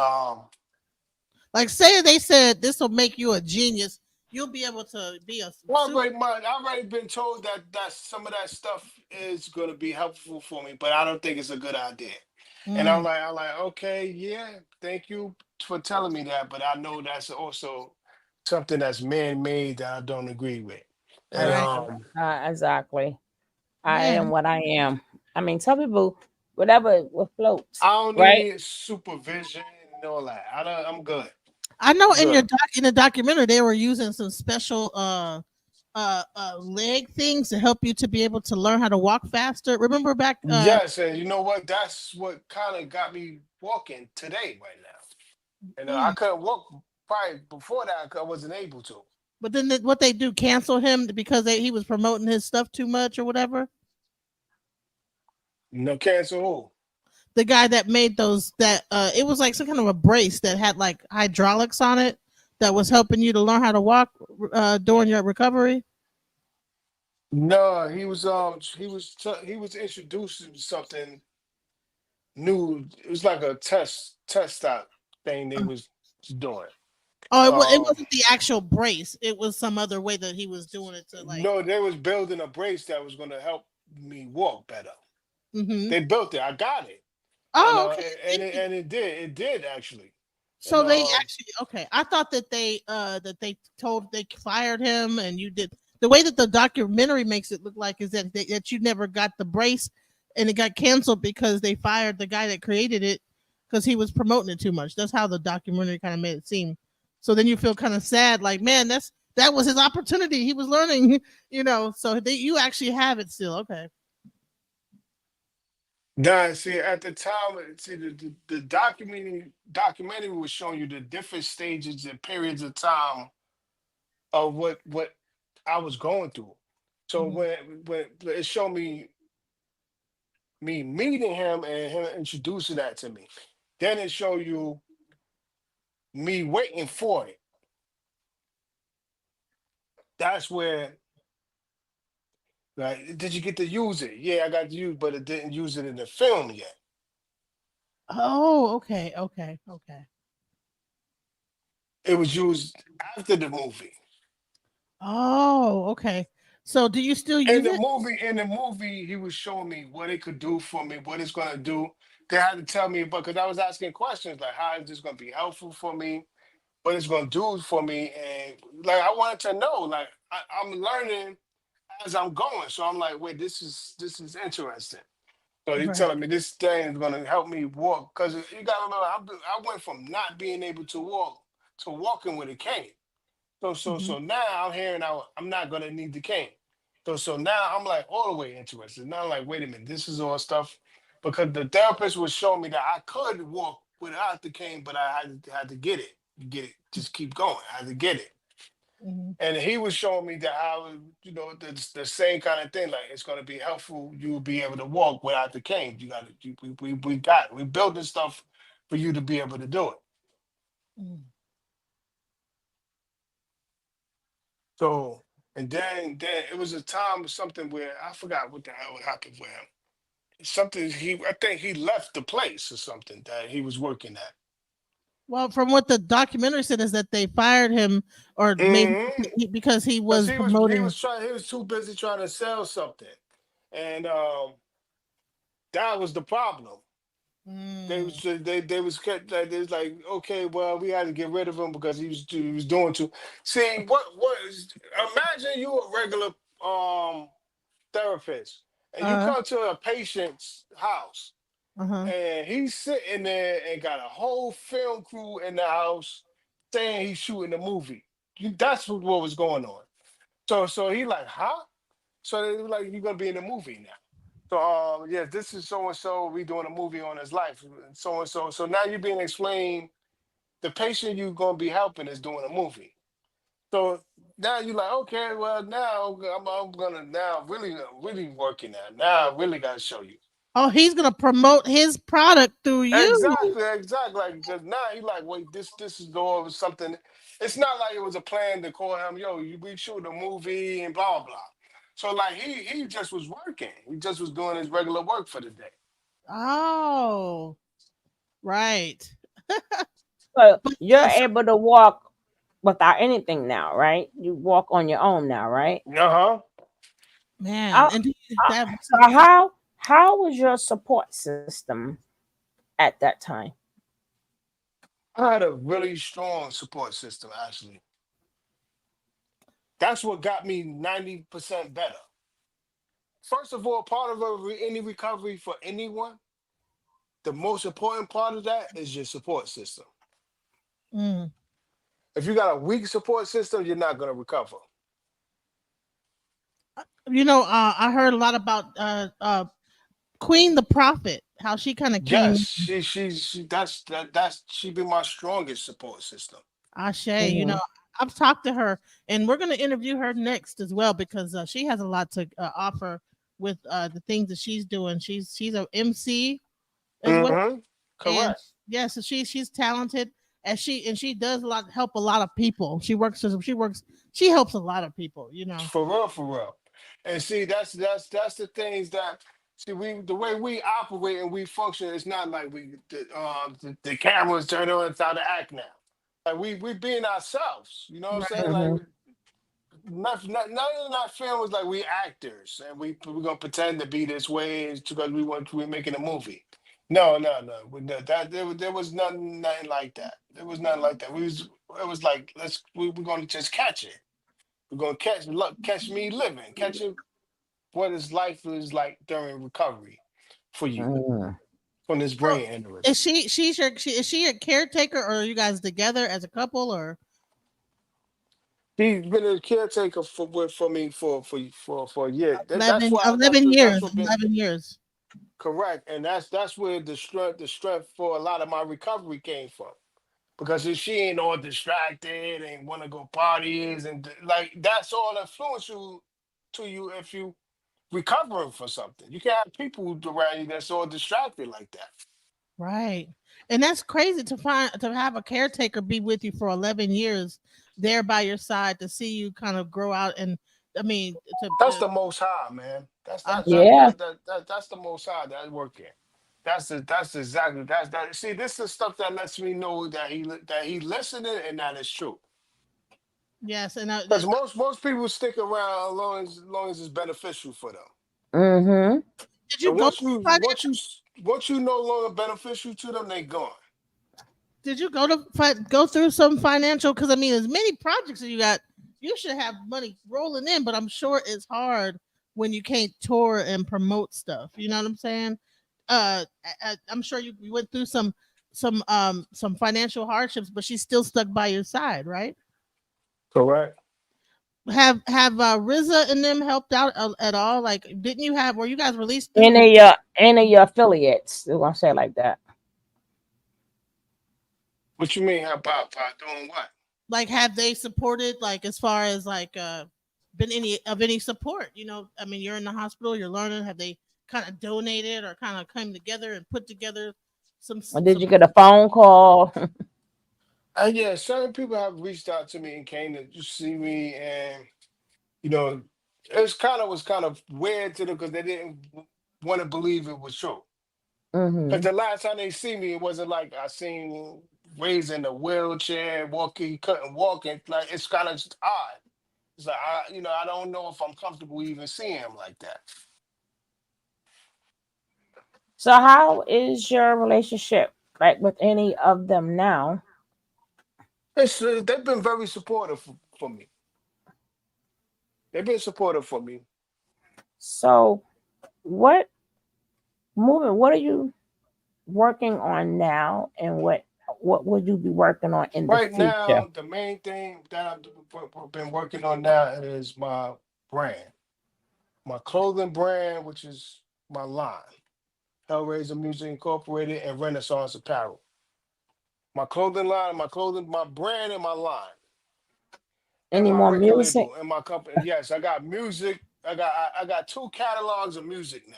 Like, say they said this will make you a genius. You'll be able to be a super. I've already been told that some of that stuff is gonna be helpful for me, but I don't think it's a good idea. And Mm, I'm like, okay, yeah, thank you for telling me that, but I know that's also something that's man-made that I don't agree with. And right, Exactly. I am man. what I am. I mean, tell people whatever what floats, I don't right? need supervision and all that. I'm good. I know I'm good. in the documentary they were using some special leg things to help you to be able to learn how to walk faster. Remember back Yes, and you know what? That's what kind of got me walking today right now. And I mm, couldn't walk probably before that 'cause I wasn't able to. but then what they do cancel him because he was promoting his stuff too much or whatever. No, cancel who? The guy that made those that it was like some kind of a brace that had like hydraulics on it that was helping you to learn how to walk during your recovery. No, he was introducing something new. It was like a test stop thing they was doing. Oh, it Um, wasn't the actual brace. It was some other way that he was doing it to like. no, they was building a brace that was going to help me walk better. Hmm. They built it. I got it, and Oh, okay. it did actually, and So they actually okay. I thought that they told they fired him, and you did the way that the documentary makes it look like is that you never got the brace, and it got canceled because they fired the guy that created it because he was promoting it too much. That's how the documentary kind of made it seem. So then you feel kind of sad, like man, that was his opportunity. He was learning, you know. So you actually have it still. Okay. nah, see, at the time, see, the documentary was showing you the different stages and periods of time of what I was going through. So Mhm. when it showed me meeting him and him introducing that to me, then it showed you me waiting for it. That's where like, did you get to use it? Yeah, I got to use, but it didn't use it in the film yet. Oh, okay, okay, okay. It was used after the movie. Oh, okay. So do you still use it? In the movie, he was showing me what it could do for me, what it's gonna do. They had to tell me, but because I was asking questions like, how is this gonna be helpful for me? What it's gonna do for me? And like, I wanted to know. Like, I'm learning as I'm going, so I'm like, wait, this is interesting. So he's Right. telling me this thing is gonna help me walk because you gotta remember, I went from not being able to walk to walking with a cane. Mhm. So now I'm hearing out I'm not gonna need the cane. So now I'm like all the way interested. Now I'm like, wait a minute, this is all stuff because the therapist was showing me that I could walk without the cane, but I had to get it, just keep going. I had to get it. Mhm. And he was showing me that I was, you know, the same kind of thing. Like it's gonna be helpful. You'll be able to walk without the cane. You got to, we got it. We building stuff for you to be able to do it. Mm. So, and then it was a time or something where I forgot what the hell happened with him. Something I think he left the place or something that he was working at. Well, from what the documentary said is that they fired him or made Mm-hmm. because he Because was promoting. he was too busy trying to sell something, and that was the problem. Mm, They was kept like they was like, okay, well, we had to get rid of him because he was doing too. See imagine you a regular therapist and you uh, come to a patient's house uh-huh. and he's sitting there and got a whole film crew in the house saying he's shooting a movie. That's what was going on. So he like, huh? So they were like, you're gonna be in the movie now. So yeah, this is so and so. We doing a movie on his life, so and so. So now you're being explained. The patient you're gonna be helping is doing a movie. So now you're like, okay, well now I'm gonna now really working now. Now I really gotta show you. Oh, he's gonna promote his product through you. Exactly. Like because now he like, wait, this is all something. It's not like it was a plan to call him, yo, we shoot a movie and blah blah. So like he just was working. He just was doing his regular work for the day. Oh, right. So But you're able to walk without anything now, right? You walk on your own now, right? Uh-huh. man, Uh, and do you have so how was your support system at that time? I had a really strong support system actually. That's what got me 90% better. First of all, part of any recovery for anyone, the most important part of that is your support system. mm, If you got a weak support system, you're not going to recover. I heard a lot about Queen the Prophet, how she kind of Yes, came that's she be my strongest support system. Ashe. Hmm. I've talked to her, and we're going to interview her next as well because she has a lot to offer with the things that she's doing. She's a MC as well, Hmm. and Correct. yeah, so she's talented, and she does a lot help a lot of people. She helps a lot of people. For real, for real. And see, that's the things that see we the way we operate and we function. It's not like the cameras turn on. It's how to act now. Like we being ourselves. You know what I'm saying? Right, Like Hmm. none of our films like we actors and we're gonna pretend to be this way because we're making a movie. No, no, no. There was nothing like that. There was nothing like that. It was like we're gonna just catch it. We're gonna catch me living, catch it what his life is like during recovery for you Hmm. from this so brain aneurysm. is she your caretaker, or are you guys together as a couple, or He's been a caretaker for me for a year. That's 11, why 11 that's years what been 11 years? correct, and that's where the strength for a lot of my recovery came from. Because if she ain't all distracted and want to go parties like that's all influence you to you if you recovering for something. You can't have people around you that's all distracted like that. Right. And that's crazy to have a caretaker be with you for 11 years there by your side to see you kind of grow out, and I mean That's the most high, man. That's I that that Yeah. that that, that that's the most high that I work in. That's exactly that's that. See, this is stuff that lets me know that he listening and that is true. yes, and Because most people stick around as long as it's beneficial for them. Hmm. did you And go once you no longer beneficial to them, they gone. go through some financial, cuz I mean as many projects that you got, you should have money rolling in, but I'm sure it's hard when you can't tour and promote stuff. You know what I'm saying? I'm sure you went through some financial hardships, but she's still stuck by your side, right? Correct. Have RZA and them helped out at all? Like, didn't you have? Were you guys released through? Any of your affiliates? We're gonna say it like that. What you mean? How about doing what? Like, have they supported? Like, as far as like, been any support? I mean, you're in the hospital, you're learning. Have they kind of donated or kind of come together and put together Or did some? you get a phone call? Yeah, certain people have reached out to me and came to just see me, and you know, was kind of weird to them because they didn't want to believe it was true. Because Hmm. the last time they see me, it wasn't like I seen raised in a wheelchair, walking, he couldn't walk, and like it's kind of just odd. It's like I don't know if I'm comfortable even seeing him like that. So how is your relationship like with any of them now? They've been very supportive for me. They've been supportive for me. So what what are you working on now, and what would you be working on in the Right future? now, the main thing that I've been working on now is my brand, my clothing brand, which is my line, Heavenrazah Music Incorporated and Renaissance Apparel. My clothing line, my brand, and my line, and Any my more record music? label, and my company. Yes, I got music. I got two catalogs of music now.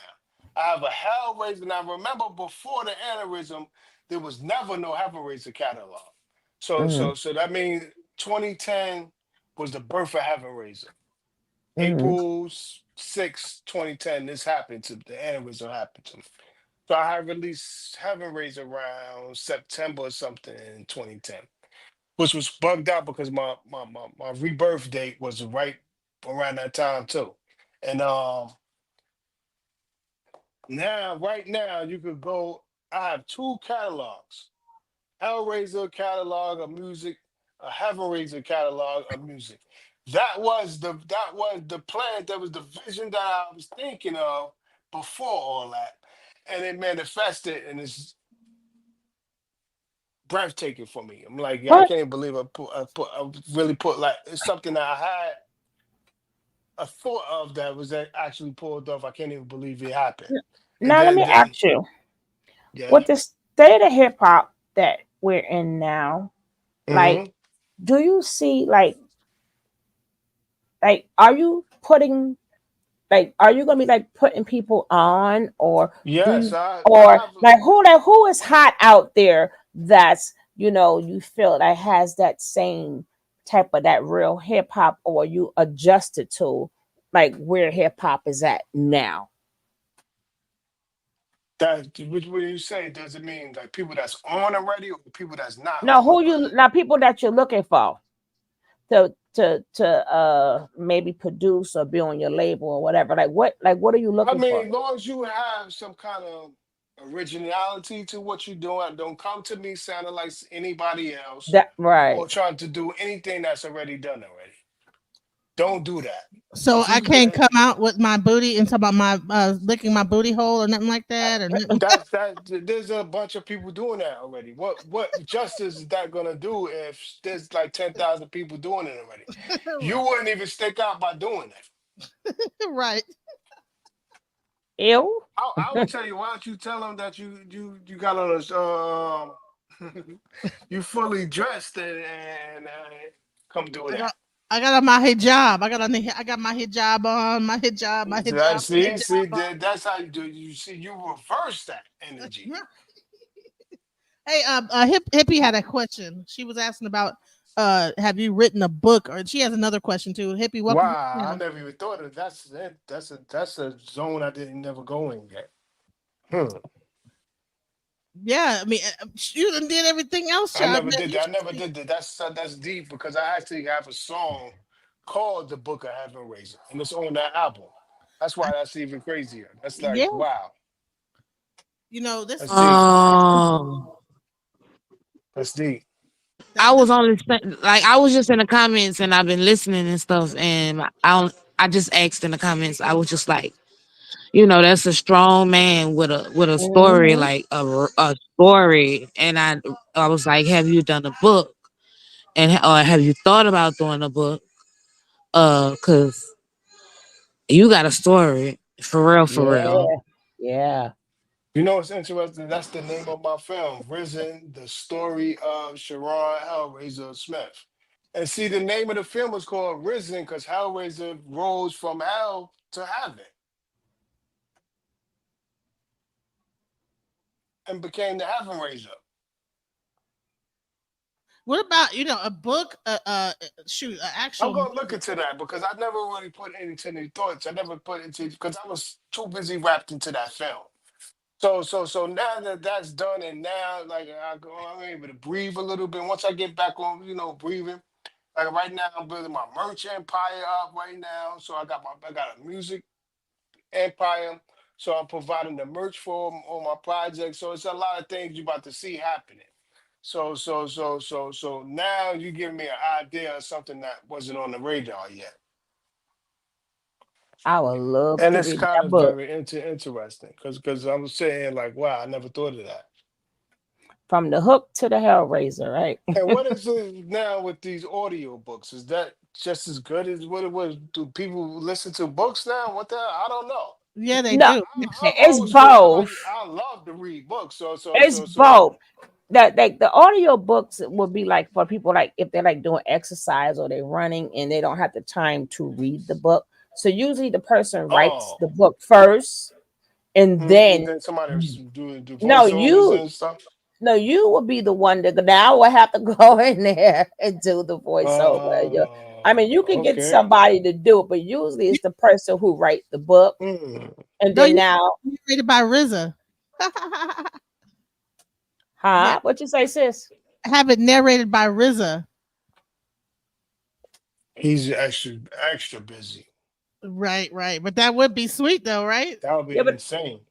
I have a Hellraiser. And I remember before the aneurysm, there was never no Heavenrazah catalog. Hmm. So that means 2010 was the birth of Heavenrazah. Hmm. 2010, this happened to the anniversary happened to me. So I had released Heavenrazah around September or something in 2010, which was bugged out because my rebirth date was right around that time too. And now right now you could go. I have two catalogs: Hellraiser catalog of music, a Heavenrazah catalog of music. That was the plan. That was the vision that I was thinking of before all that, and it manifested, and it's breathtaking for me. I'm like, yeah, I But can't believe I really put like it's something that I had a thought of that was actually pulled off. I can't even believe it happened. And now let me then ask you, yeah. with the state of hip hop that we're in now, like, Hmm. do you see like are you putting like are you gonna be like putting people on, or do Yes, you, I or have. like who is hot out there that's, you feel that has that same type of that real hip hop, or you adjusted to like where hip hop is at now? That which what you say? Does it mean like people that's on already or people that's not Now on who you already? now people that you're looking for to maybe produce or be on your label or whatever, like what are you I looking for? mean, as long as you have some kind of originality to what you're doing, don't come to me sounding like anybody else That right. or trying to do anything that's already done already. Don't do that. So If I you can't come out with my booty and talk about my licking my booty hole or nothing like that, or nothing. there's a bunch of people doing that already. What justice is that gonna do if there's like 10,000 people doing it already? You Right. wouldn't even stick out by doing that. Right. Ew. I would tell you, why don't you tell them that you got on you fully dressed and come do I that. got I got on my hijab. I got my hijab on, my hijab, my I hijab, my see, hijab that's how you do. You see, you reverse that energy. on. Hey, hippie had a question. She was asking about have you written a book? Or she has another question too. Hippie, welcome to the Wow, I channel. never even thought of that's it. That's a zone I didn't never go in yet. Hmm. Yeah, I mean, you done did everything else, I child. never Man, did you that. I should never did that. That's deep because I actually have a song called "The Book of Heavenrazah," and it's on that album. That's why that's even crazier. That's like yeah, wow. this That's deep. Oh, That's deep. I that was only like I was just in the comments and I've been listening and stuff, and I just asked in the comments. I was just like, that's a strong man with a story, Hmm. like a story, and I was like, have you done a book, and or have you thought about doing a book? Cause you got a story for real, for real. Yeah. Yeah. You know what's interesting? That's the name of my film, Risen: The Story of Sharon Hellraiser Smith. And see, the name of the film is called Risen because Hellraiser rose from hell to heaven and became the Heavenraiser. what about a book? Shoot, an I'm actual gonna look movie. into that because I never really put into any thoughts. I never put into because I was too busy wrapped into that film. So now that that's done, and now like I'm able to breathe a little bit. Once I get back on, breathing. Like right now, I'm building my merch empire up right now. So I got a music empire. So I'm providing the merch for all my projects. So it's a lot of things you about to see happening. So now you give me an idea of something that wasn't on the radar yet. I would love And to it's read kind that of book. very interesting because I'm saying like, wow, I never thought of that. From the hook to the Hellraiser, right? And what is it now with these audio books? Is that just as good as what it was? Do people listen to books now? What the hell? I don't know. Yeah, they No, do I'm actually. it's old school. both. I love to read books. It's both. That like the audio books would be like for people like if they're like doing exercise or they're running and they don't have the time to read the book. So usually the person writes oh, the book first, and and then then somebody was doing the no, voiceovers and stuff. you will be the one that now I have to go in there and do the Uh, voiceover. I mean, you can get Okay. somebody to do it, but usually it's the person who write the book, Mm. and No, then you now, rated by RZA. Yeah, huh? What you say, sis? have it narrated by RZA. He's extra busy. Right, right. But that would be sweet though, right? That would Yeah, be but insane.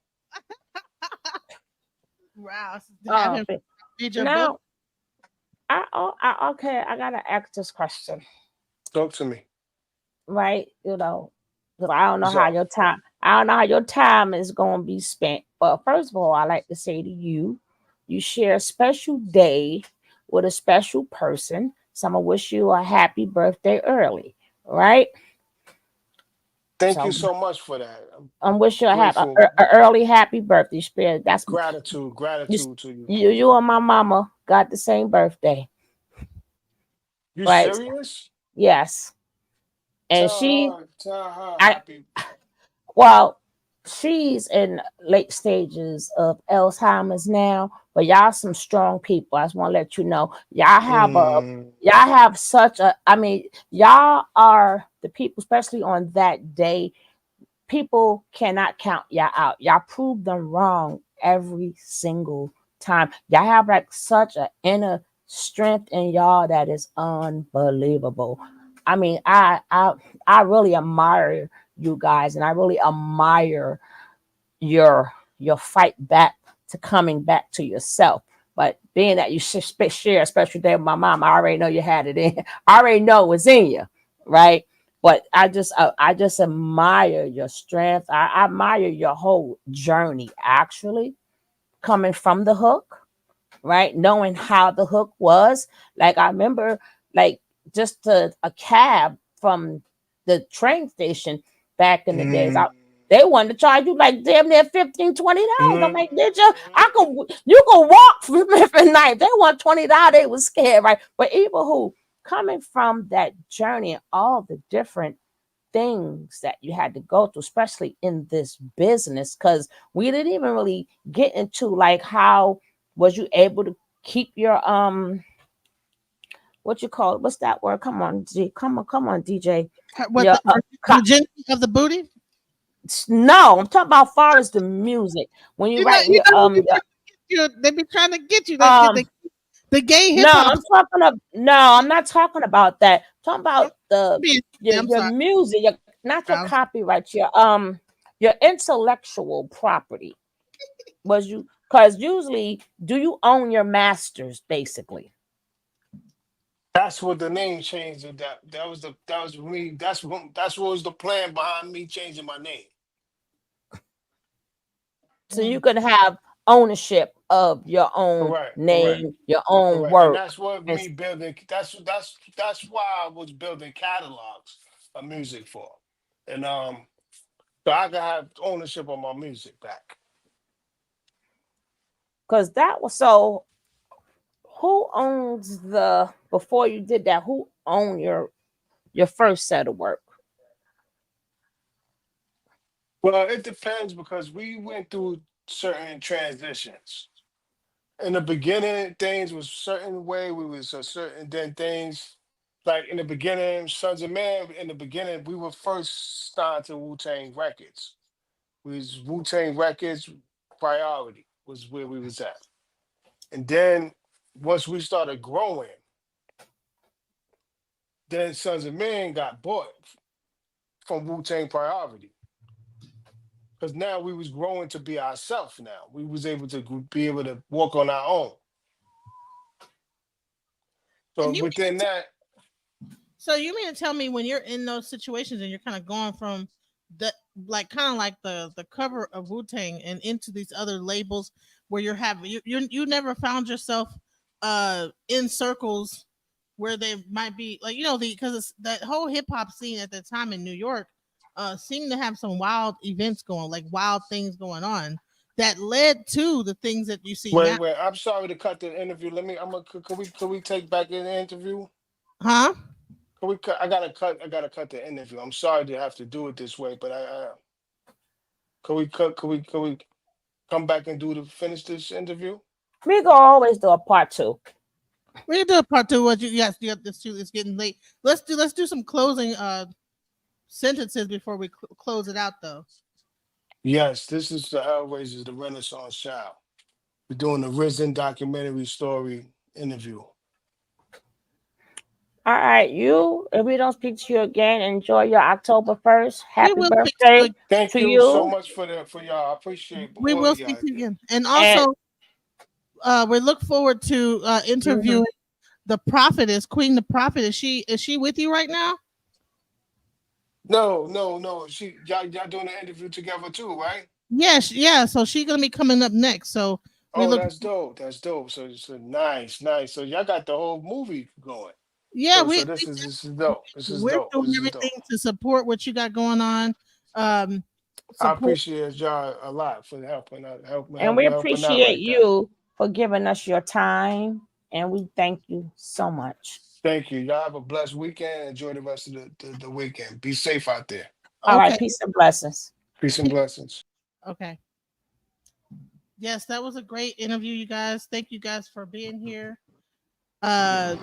Wow. Have oh, him read your book. now okay, I gotta ask this question, Talk to me. right? You know, 'cause I don't know What's how up? your time, I don't know how your time is gonna be spent. But first of all, I like to say to you, you share a special day with a special person. So I'm gonna wish you a happy birthday early, right? Thank you So so much for that. I'm I'm wish you grateful. a early happy birthday, spirit. That's Gratitude, you, gratitude to you. you and my mama got the same birthday, You right? serious? Yes, and she, Tell her I happy. well, she's in late stages of Alzheimer's now, but y'all some strong people. I just want to let you know, Mm, y'all have such a. I mean, y'all are the people, especially on that day. People cannot count y'all out. Y'all prove them wrong every single time. Y'all have like such an inner strength in y'all that is unbelievable. I mean, I really admire you guys, and I really admire your fight back to coming back to yourself. But being that you share a special day with my mom, I already know you had it in. I already know it was in you, right? But I just admire your strength. I admire your whole journey, actually, coming from the hook, right? Knowing how the hook was. Like I remember, like just a cab from the train station back in the days. mm, They wanted to charge you like damn near $15-$20. I'm mm. like, did you? You could walk from different night. They want $20. They was scared, right? But even who coming from that journey and all the different things that you had to go through, especially in this business, because we didn't even really get into like how was you able to keep your what you call it? What's that word? Come on, come on, DJ. What Your the virginity of the booty? no, I'm talking about far as the music when you writing You your know, they be trying to get you. um The gay hip no, hop. I'm not talking about that. I'm talking about I'm your sorry. music, not your I'm copyright, your intellectual property. Was you because usually do you own your masters basically? That's what the name changed. That was me. That's what was the plan behind me changing my name. So you Mm. could have ownership of your own Correct, correct, name, your own correct. And work. that's what And me building. That's why I was building catalogs of music for, and so I can have ownership of my music back. because that was so who owns the before you did that, who owned your first set of work? Well, it depends because we went through certain transitions. In the beginning, things was certain way. We was a certain then things like in the beginning, Sons of Man. In the beginning, we were first signed to Wu-Tang Records. We was Wu-Tang Records priority was where we was at. And then once we started growing, then Sons of Man got bought from Wu-Tang priority. Because now we was growing to be ourselves now. We was able to be able to walk on our own. So And you within that, So you mean to tell me when you're in those situations and you're kind of going from the like kind of like the cover of Wu Tang and into these other labels where you're having you never found yourself in circles where they might be like the because it's that whole hip hop scene at the time in New York seemed to have some wild events going like wild things going on that led to the things that you see now, wait. I'm sorry to cut the interview. Let me. I'm gonna. Can we take back in the interview? huh? Can we cut? I gotta cut. I gotta cut the interview. I'm sorry to have to do it this way, but can we cut? Can we come back and finish this interview? We can always do a part two. We can do a part two. What you yes, yeah, this too. It's getting late. Let's do some closing sentences before we close it out though. Yes, this is the Hellraisers, the Renaissance Child. We're doing the Risen documentary story interview. All right, you. If we don't speak to you again, enjoy your October 1st. We Happy will speak to you. birthday Thank to you so you. much for y'all. I appreciate We all will of speak y'all. to you again. And And also, we look forward to mhm. interviewing the prophetess, Queen the Prophet. Is she with you right now? No, no, no. Y'all doing an interview together too, right? Yes, yeah. So she's gonna be coming up next. So we Oh, look. that's dope. That's dope. So nice, nice. So y'all got the whole movie going. Yeah, So we, this is dope. This is we're dope. doing This is everything dope. to support what you got going on. Um, I support. appreciate y'all a lot for helping out, And we helping out appreciate like that. you for giving us your time. And we thank you so much. Thank you. Y'all have a blessed weekend. Enjoy the rest of the weekend. Be safe out there. All Okay. right, peace and blessings. Peace and blessings. Okay. Yes, that was a great interview, you guys. Thank you guys for being here. Uh,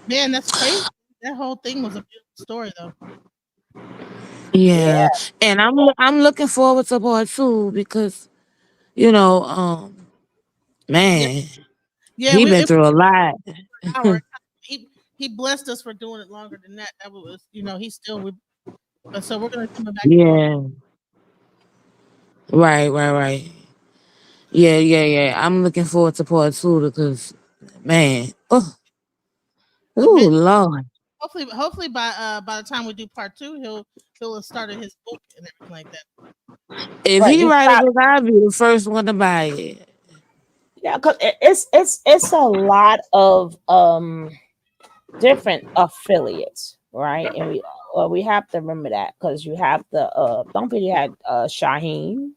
man, that's crazy. That whole thing was a beautiful story, though. Yeah. Yeah, and I'm looking forward to part two because you know, Yeah, man, yeah. he We been it through a lot. was an hour. He blessed us for doing it longer than that. That was, he's still with. So we're gonna come back and do it. Yeah, right. Yeah, yeah. I'm looking forward to part two because, man, But man, oh Lord, hopefully by the time we do part two, he'll have started his book and everything like that. if Right. he He write a stopped. book, I'll be the first one to buy it. Yeah, because it's a lot of different affiliates, right? And we have to remember that because you have the don't forget you had Shaheen,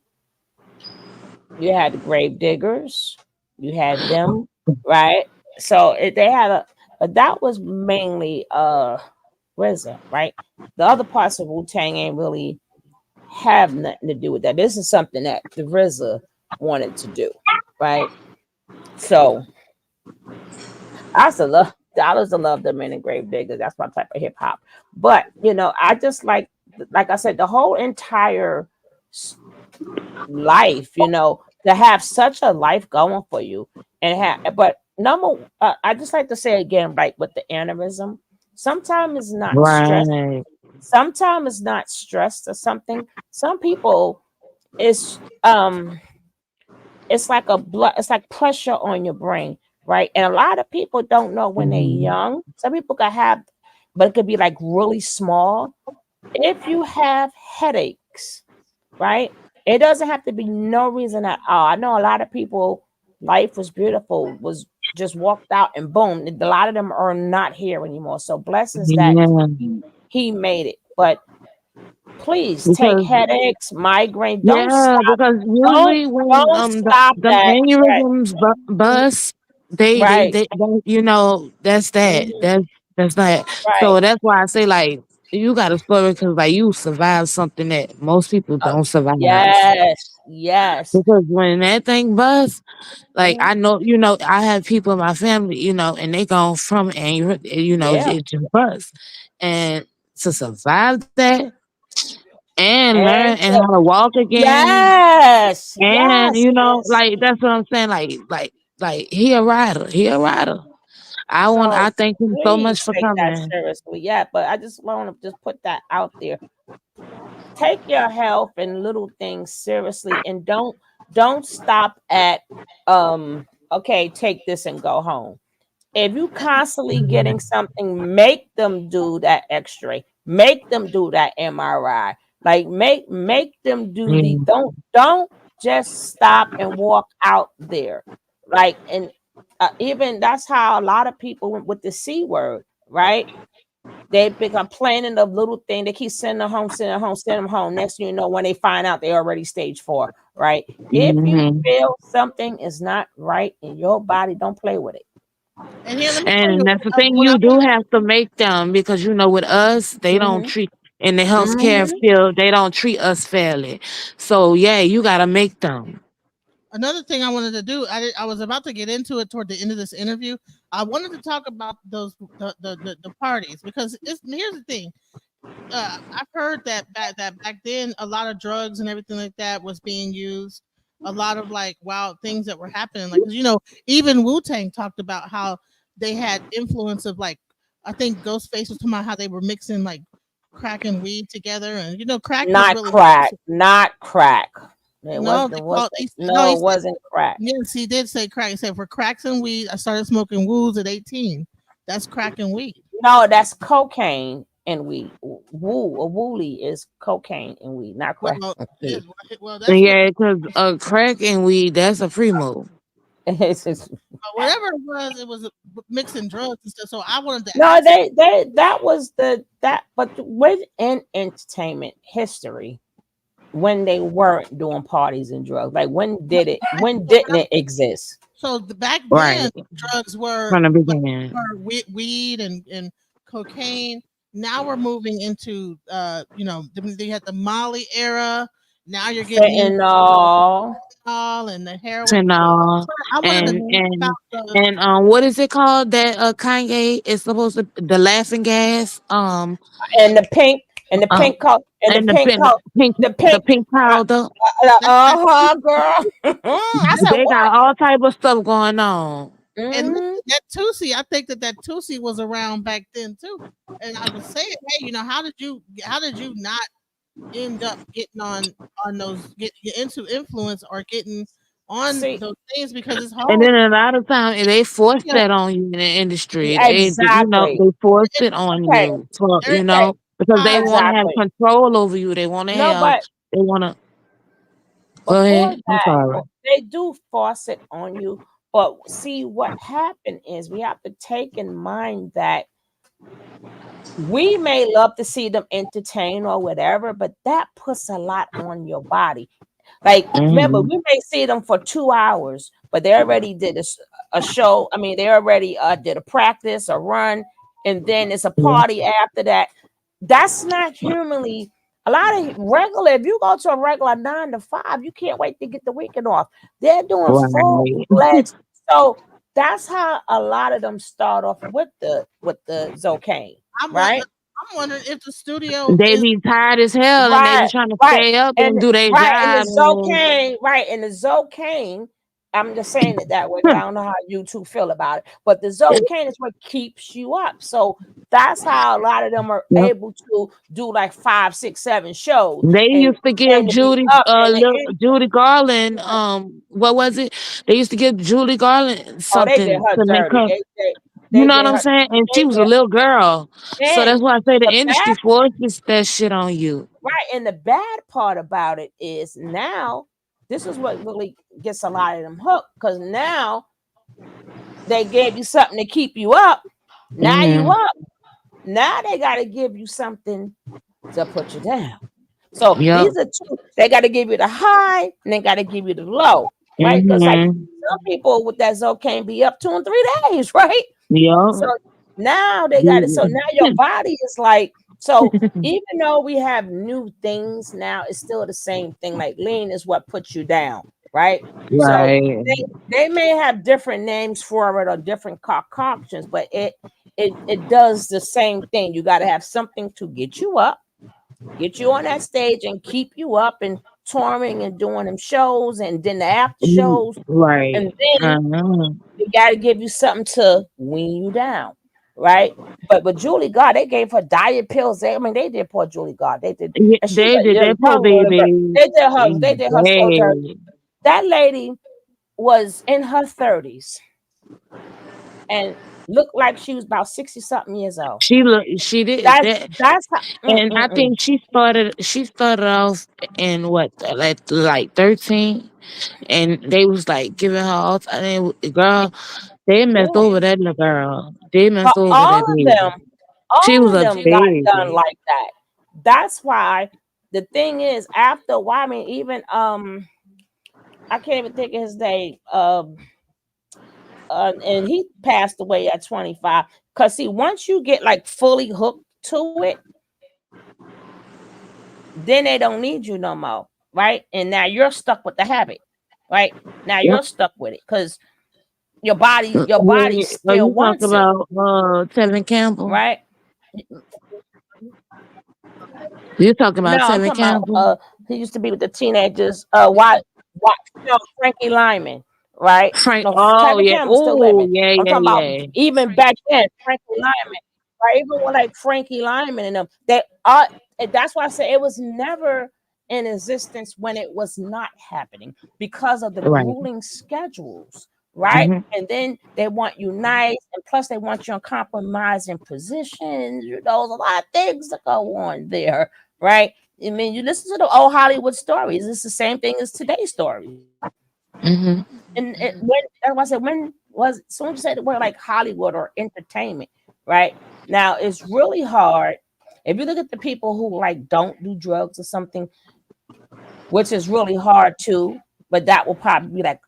you had the Grave Diggers, you had them, right? So they had but that was mainly RZA, right? The other parts of Wu-Tang ain't really have nothing to do with that. This is something that the RZA wanted to do, right? So I used to love dollars to love them in Grave Diggers. That's my type of hip hop. But I just like I said, the whole entire life, to have such a life going for you and but I just like to say again, right, with the aneurysm, sometimes it's not stress, Right. sometimes it's not stressed or something. Some people it's it's like it's like pressure on your brain, right? And a lot of people don't know when they're Mhm. young. Some people can have, but it could be like really small. If you have headaches, right? It doesn't have to be no reason at all. I know a lot of people, life was beautiful, was just walked out and boom. A lot of them are not here anymore. So blessings that Yeah, he made it. But please take because headaches, migraine. yeah, because Don't usually when don't the stop them that. Right. aneurysms bust, Right. that's that Mhm. that's that. Right. So that's why I say like you got a story because like you survived something that most people Uh, don't survive. yes. Yes. Because when that thing busts, like Mhm. I know, I have people in my family, and they gone from anger, Yeah. it just busts. And to survive that and learn And and how to walk again, yes. and Yes, sis. like that's what I'm saying. Like he a rider. He a rider. So I thank him so please much for take that coming. seriously. Yeah, but I just want to just put that out there. Take your health and little things seriously and don't stop at okay, take this and go home. If you constantly getting something, make them do that x-ray, make them do that MRI, like make them do the Mm, don't just stop and walk out there, like, and even that's how a lot of people went with the C word, right? They become planning of little thing. They keep sending them home, sending them home, sending them home. Next thing you know, when they find out they already stage 4, right? If you mhm. feel something is not right in your body, don't play with it. And here, let me tell And you that's the thing, what I you do want. have to make them because with us, they don't Mm-hmm. treat in the healthcare Mm-hmm. field, they don't treat us fairly. So yeah, you gotta make them. another thing I wanted to do, I was about to get into it toward the end of this interview. I wanted to talk about those the parties because here's the thing. I've heard that back then a lot of drugs and everything like that was being used. A lot of like wild things that were happening. Like 'cause, even Wu-Tang talked about how they had influence of like I think Ghostface was talking about how they were mixing like crack and weed together, and crack was Not really crack, not crack. It no, wasn't. they It called wasn't. no, No, he it said wasn't crack. yes, he did say crack. He said for cracks and weed, I started smoking woos at 18. That's crack and weed. No, that's cocaine and weed. Woo or woolly is cocaine and weed, not crack. Well, And weed. well, that's what Yeah, because crack and weed, that's a free move. It's just, whatever it was mixing drugs and stuff. So I wanted to no, ask. they that was that, but within entertainment history, when they weren't doing parties and drugs, like when did it? When didn't it exist? So back Right. then, drugs were From the beginning. weed and cocaine. Now we're moving into they had the Molly era. Now you're getting into Fentanyl. all and the heroin. And I wanted to and talk and about the and what is it called that Kanye is supposed to the laughing gas? And the pink and the Uh, pink coat and the and pink coat, the the pink. pink powder. that Girl. I said They what? got all type of stuff going on. and Mm-hmm. that Tusi. I think that Tusi was around back then too. And I was saying, hey, how did you not end up getting on those get into influence or getting on See, those things because it's And hard. then a lot of times they force You know, that on you in the industry. exactly. They force it on Okay, you for okay, because they want to have exactly. control over you. They want to No, have. but They want to. Go before ahead. I'm that, sorry. they do force it on you. But see, what happened is we have to take in mind that we may love to see them entertain or whatever, but that puts a lot on your body. Like, remember, Hmm. we may see them for 2 hours, but they already did a show. I mean, they already did a practice, a run, and then it's a Yeah. party after that. That's not humanly. A lot of regular, if you go to a regular 9 to 5, you can't wait to get the weekend off. They're doing full Right. fledged. So that's how a lot of them start off with the Zocaine, I'm wondering, right? I'm wondering if the studio They is be tired as hell and they be Right, trying to right, stay up and and do their right, and the job. Zocaine, right, and the Zocaine. I'm just saying it that way because I don't know how you two feel about it, but the Zocaine is what keeps you up. So that's how a lot of them are Yep. able to do like 5, 6, 7 shows They and used to give to be up in the end. Judy Garland, what was it? They used to give Judy Garland Oh, they did something her to make dirty. her, They you know what did I'm her. saying? And They she was a did, little girl. So and that's why I say the the industry bad forces that shit on you. right, and the bad part about it is now this is what really gets a lot of them hooked because now they gave you something to keep you up. Now you Hmm. up. Now they got to give you something to put you down. So Yep. these are two. They got to give you the high and they got to give you the low, right? Because like Hmm. some people with that Zocaine be up 2 and 3 days, right? So Yep. now they got it. So now your body is like, so even though we have new things now, it's still the same thing. Like lean is what puts you down, right? So Right. they may have different names for it or different concoctions, but it does the same thing. You got to have something to get you up, get you on that stage and keep you up and touring and doing them shows and then the after shows. Right. And then Uh-huh. they got to give you something to wean you down, right? But with Julie God, they gave her diet pills. I mean, they did poor Julie God. They did, Yeah, and she's they a did young that poor little girl. baby. They did her so dirty. Hey. That lady was in her 30s and looked like she was about 60 something years old. She did That's that. that's how, And I think she started off in what like 13 and they was like giving her all time. Girl, they messed yeah. over that little girl. They But messed over that baby. She was all of a them got done baby. like that. That's why the thing is after a while, I mean, even I can't even think of his name. And he passed away at 25. Cause see, once you get like fully hooked to it, then they don't need you no more, right? And now you're stuck with the habit, right? Now Yep. you're stuck with it because your body Are still you talking wants it, about Tevin Campbell? right? You talking about No, I'm Tevin talking about Campbell? he used to be with the teenagers. Why Frankie Lyman, right? Frank. No, Oh Kevin yeah. Campbell's still Oh living. yeah, I'm yeah, talking about yeah. even back then, Frankie Lyman, right? Even with like Frankie Lyman and them, they are. And that's why I say it was never in existence when it was not happening because of the Right. grueling schedules, right? Hmm. And then they want you nice, and plus they want you in compromising positions. You know, there's a lot of things that go on there, right? I mean, you listen to the old Hollywood stories. It's the same thing as today's stories. Hmm. And when that's why I said when was soon as you say the word like Hollywood or entertainment, right? Now it's really hard if you look at the people who like don't do drugs or something, which is really hard too. But that will probably be like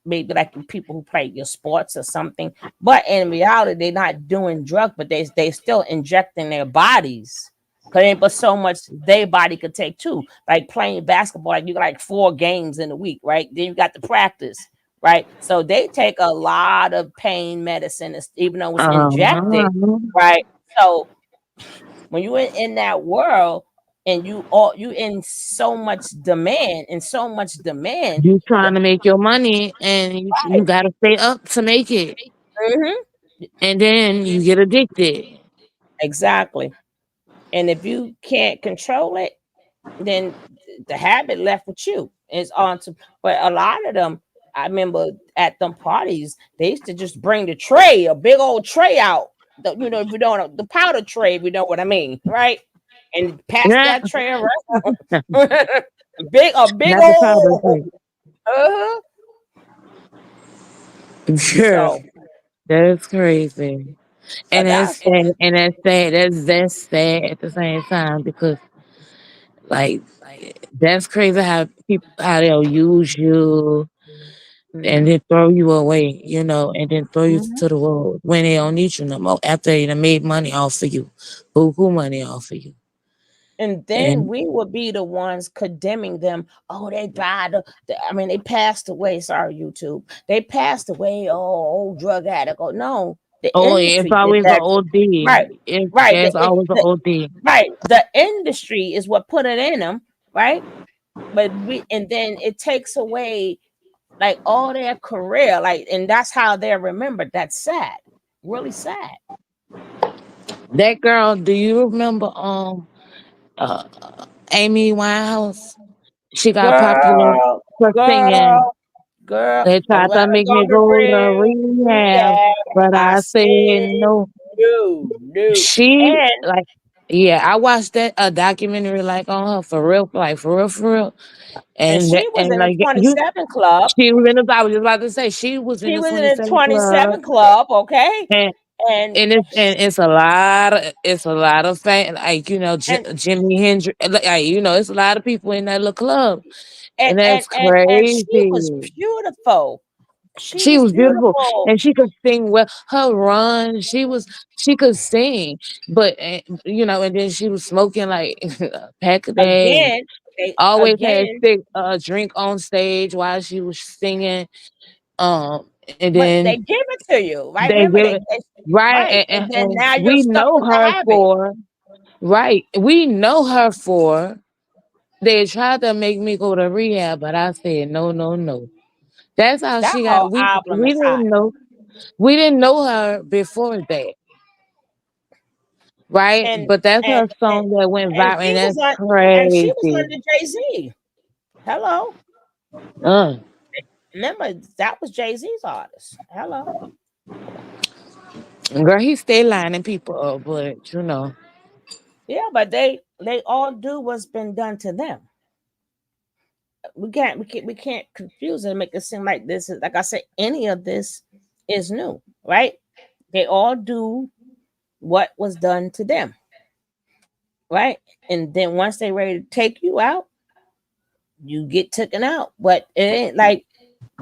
maybe like the people who play your sports or something. But in reality, they're not doing drugs, but they still injecting their bodies. Cause ain't but so much their body could take too. Like playing basketball, like you got like 4 games in a week, right? Then you got the practice, right? So they take a lot of pain medicine, even though it's injected, Uh-huh. right? So when you're in that world and you in so much demand and so much demand, You trying to make your money, and you right? gotta stay up to make it, Hmm. and then you get addicted. Exactly. And if you can't control it, then the habit left with you. It's on to, but a lot of them, I remember at them parties, they used to just bring the tray, a big old tray out. If you don't know the powder tray, if you know what I mean, right? And pass Yeah, that tray around. A big not the powder old. thing. Uh-huh. Sure, So, that's crazy, so that's and that's sad. That's sad at the same time because like that's crazy how people how they'll use you and then throw you away, and then throw you Mhm. to the world when they don't need you no more after they done made money off of you, buku money off of you, And then and we would be the ones condemning them. Oh, they died. I mean, they passed away. Sorry, YouTube. They passed away. Oh, old drug addict. Oh, no, the oh, it's industry did always an that. OD. Right, right. It's always an OD. Right. The industry is what put it in them. Right. But and then it takes away like all their career. Like, and that's how they're remembered. That's sad. Really sad. That girl, do you remember uh Amy Winehouse? She got popular Girl, for singing. girl. Girl, They the tried to weather's make me on the go to rehab, rehab. but I I said said no. no, no. She And like, yeah, I watched that a documentary like on her for real, like for real, for real. And she was and in the like you, 27 club. she was in the. I was just about to say she was in She the was in the 27 club, 27 club, okay? and And it's a lot of fan like and Jimi Hendrix, like it's a lot of people in that little club, and and and that's and, and she was crazy. beautiful. She She was was beautiful, beautiful. and she could sing well. Her run, she could sing, but and then she was smoking like a pack a day, and Again, they always had again, drink on stage while she was singing. And but they then give it to you, right? they Remember give it right, right, and then and now you're we stuck know with the her habit. for right. We know her for they tried to make me go to rehab, but I said no, no, no. That's how That she got. whole We album we is hot. didn't know. We didn't know her before that, right? And But that's and her and, song that went and viral, she and was that's on and she was crazy. under Jay-Z. Hello. Uh, Remember, that was Jay-Z's artist. Hello. girl, he stay lining people up, but Yeah, but they all do what's been done to them. We can't confuse it and make it seem like this is like I said, any of this is new, right? They all do what was done to them, right? And then once they ready to take you out, you get taken out. But it ain't like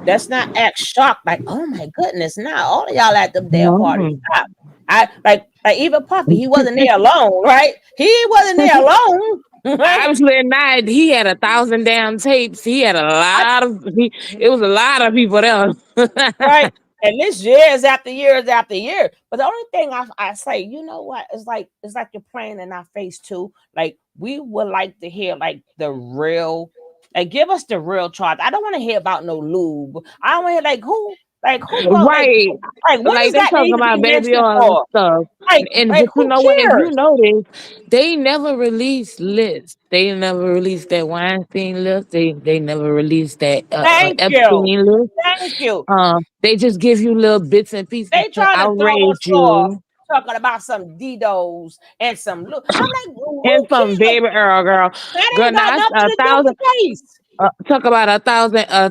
that's not act shocked, like, oh my goodness, now all of y'all at them damn parties. no. Stop. I like even Puffy, he wasn't there alone, right? He wasn't there alone. Obviously not. He had 1,000 damn tapes. He had a lot of. It was a lot of people there. Right. And this years after years after year. But the only thing I say, you know what? It's like you're playing in our face too. Like we would like to hear like the real, like give us the real charge. I don't want to hear about no lube. I don't want to hear like who wrote Right. like what Like does they that talking need to be about baby mentioned oil and for? stuff. And Like but you who know what? If you cares? notice, they never released lists. They never released that Weinstein list. They never released that Thank you. Epstein list. Thank you. They just give you little bits and pieces They to trying to throw us outrage off you. talking about some Didos and some look. I'm like, And who some cares? baby Earl, girl. That Girl, ain't got now nothing a to do with thousand. the case. Talk about a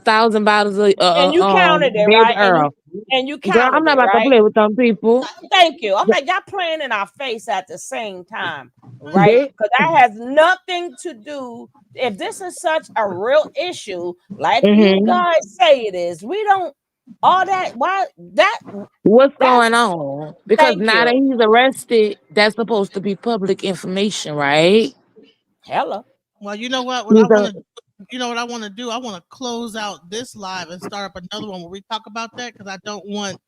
thousand bottles of And you counted it, baby right? Earl. And you Girl, I'm counted not it, about to right? play with them people. Thank you. I'm like, y'all playing in our face at the same time, right? They, Because that has nothing to do. If this is such a real issue, like you Mhm. guys say it is, we don't all that. Why that? What's That's going on? Because thank now that you. he's arrested, that's supposed to be public information, right? Hella. Well, you know what? He's a, You know what I want to do? I want to close out this live and start up another one where we talk about that because I don't want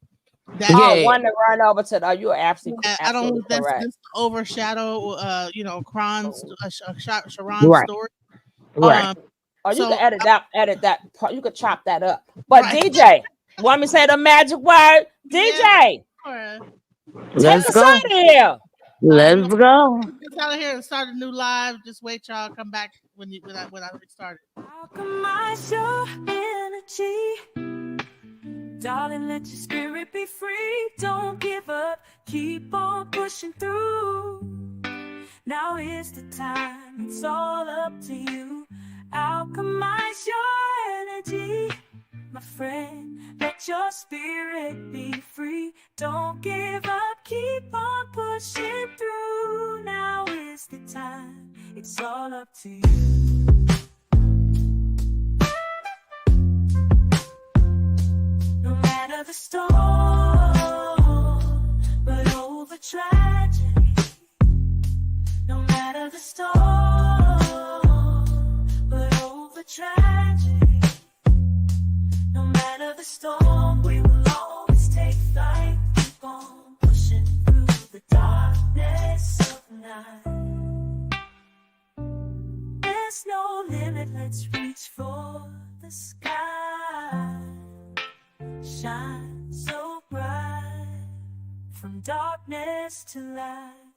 that. Oh, yeah, one to run over to the. You're absolutely I don't absolutely want this correct. to overshadow, Chron's Sharon's right, story. right. Um, Or you can so edit that part. You could chop that up. But right, DJ, want me to say the magic word? yeah. DJ, Alright. take Let's us go. out of here. We're Let's gonna go. get out of here and start a new live. Just wait, y'all. Come back when I restart it. Alchemize your energy. Darling, let your spirit be free. Don't give up. Keep on pushing through. Now is the time. It's all up to you. Alchemize your energy. My friend, let your spirit be free. Don't give up, keep on pushing through. Now is the time, it's all up to you. No matter the storm, but over tragedy. No matter the storm, but over tragedy. No matter the storm, we will always take flight. Keep on pushing through the darkness of night. There's no limit, let's reach for the sky. Shine so bright, from darkness to light.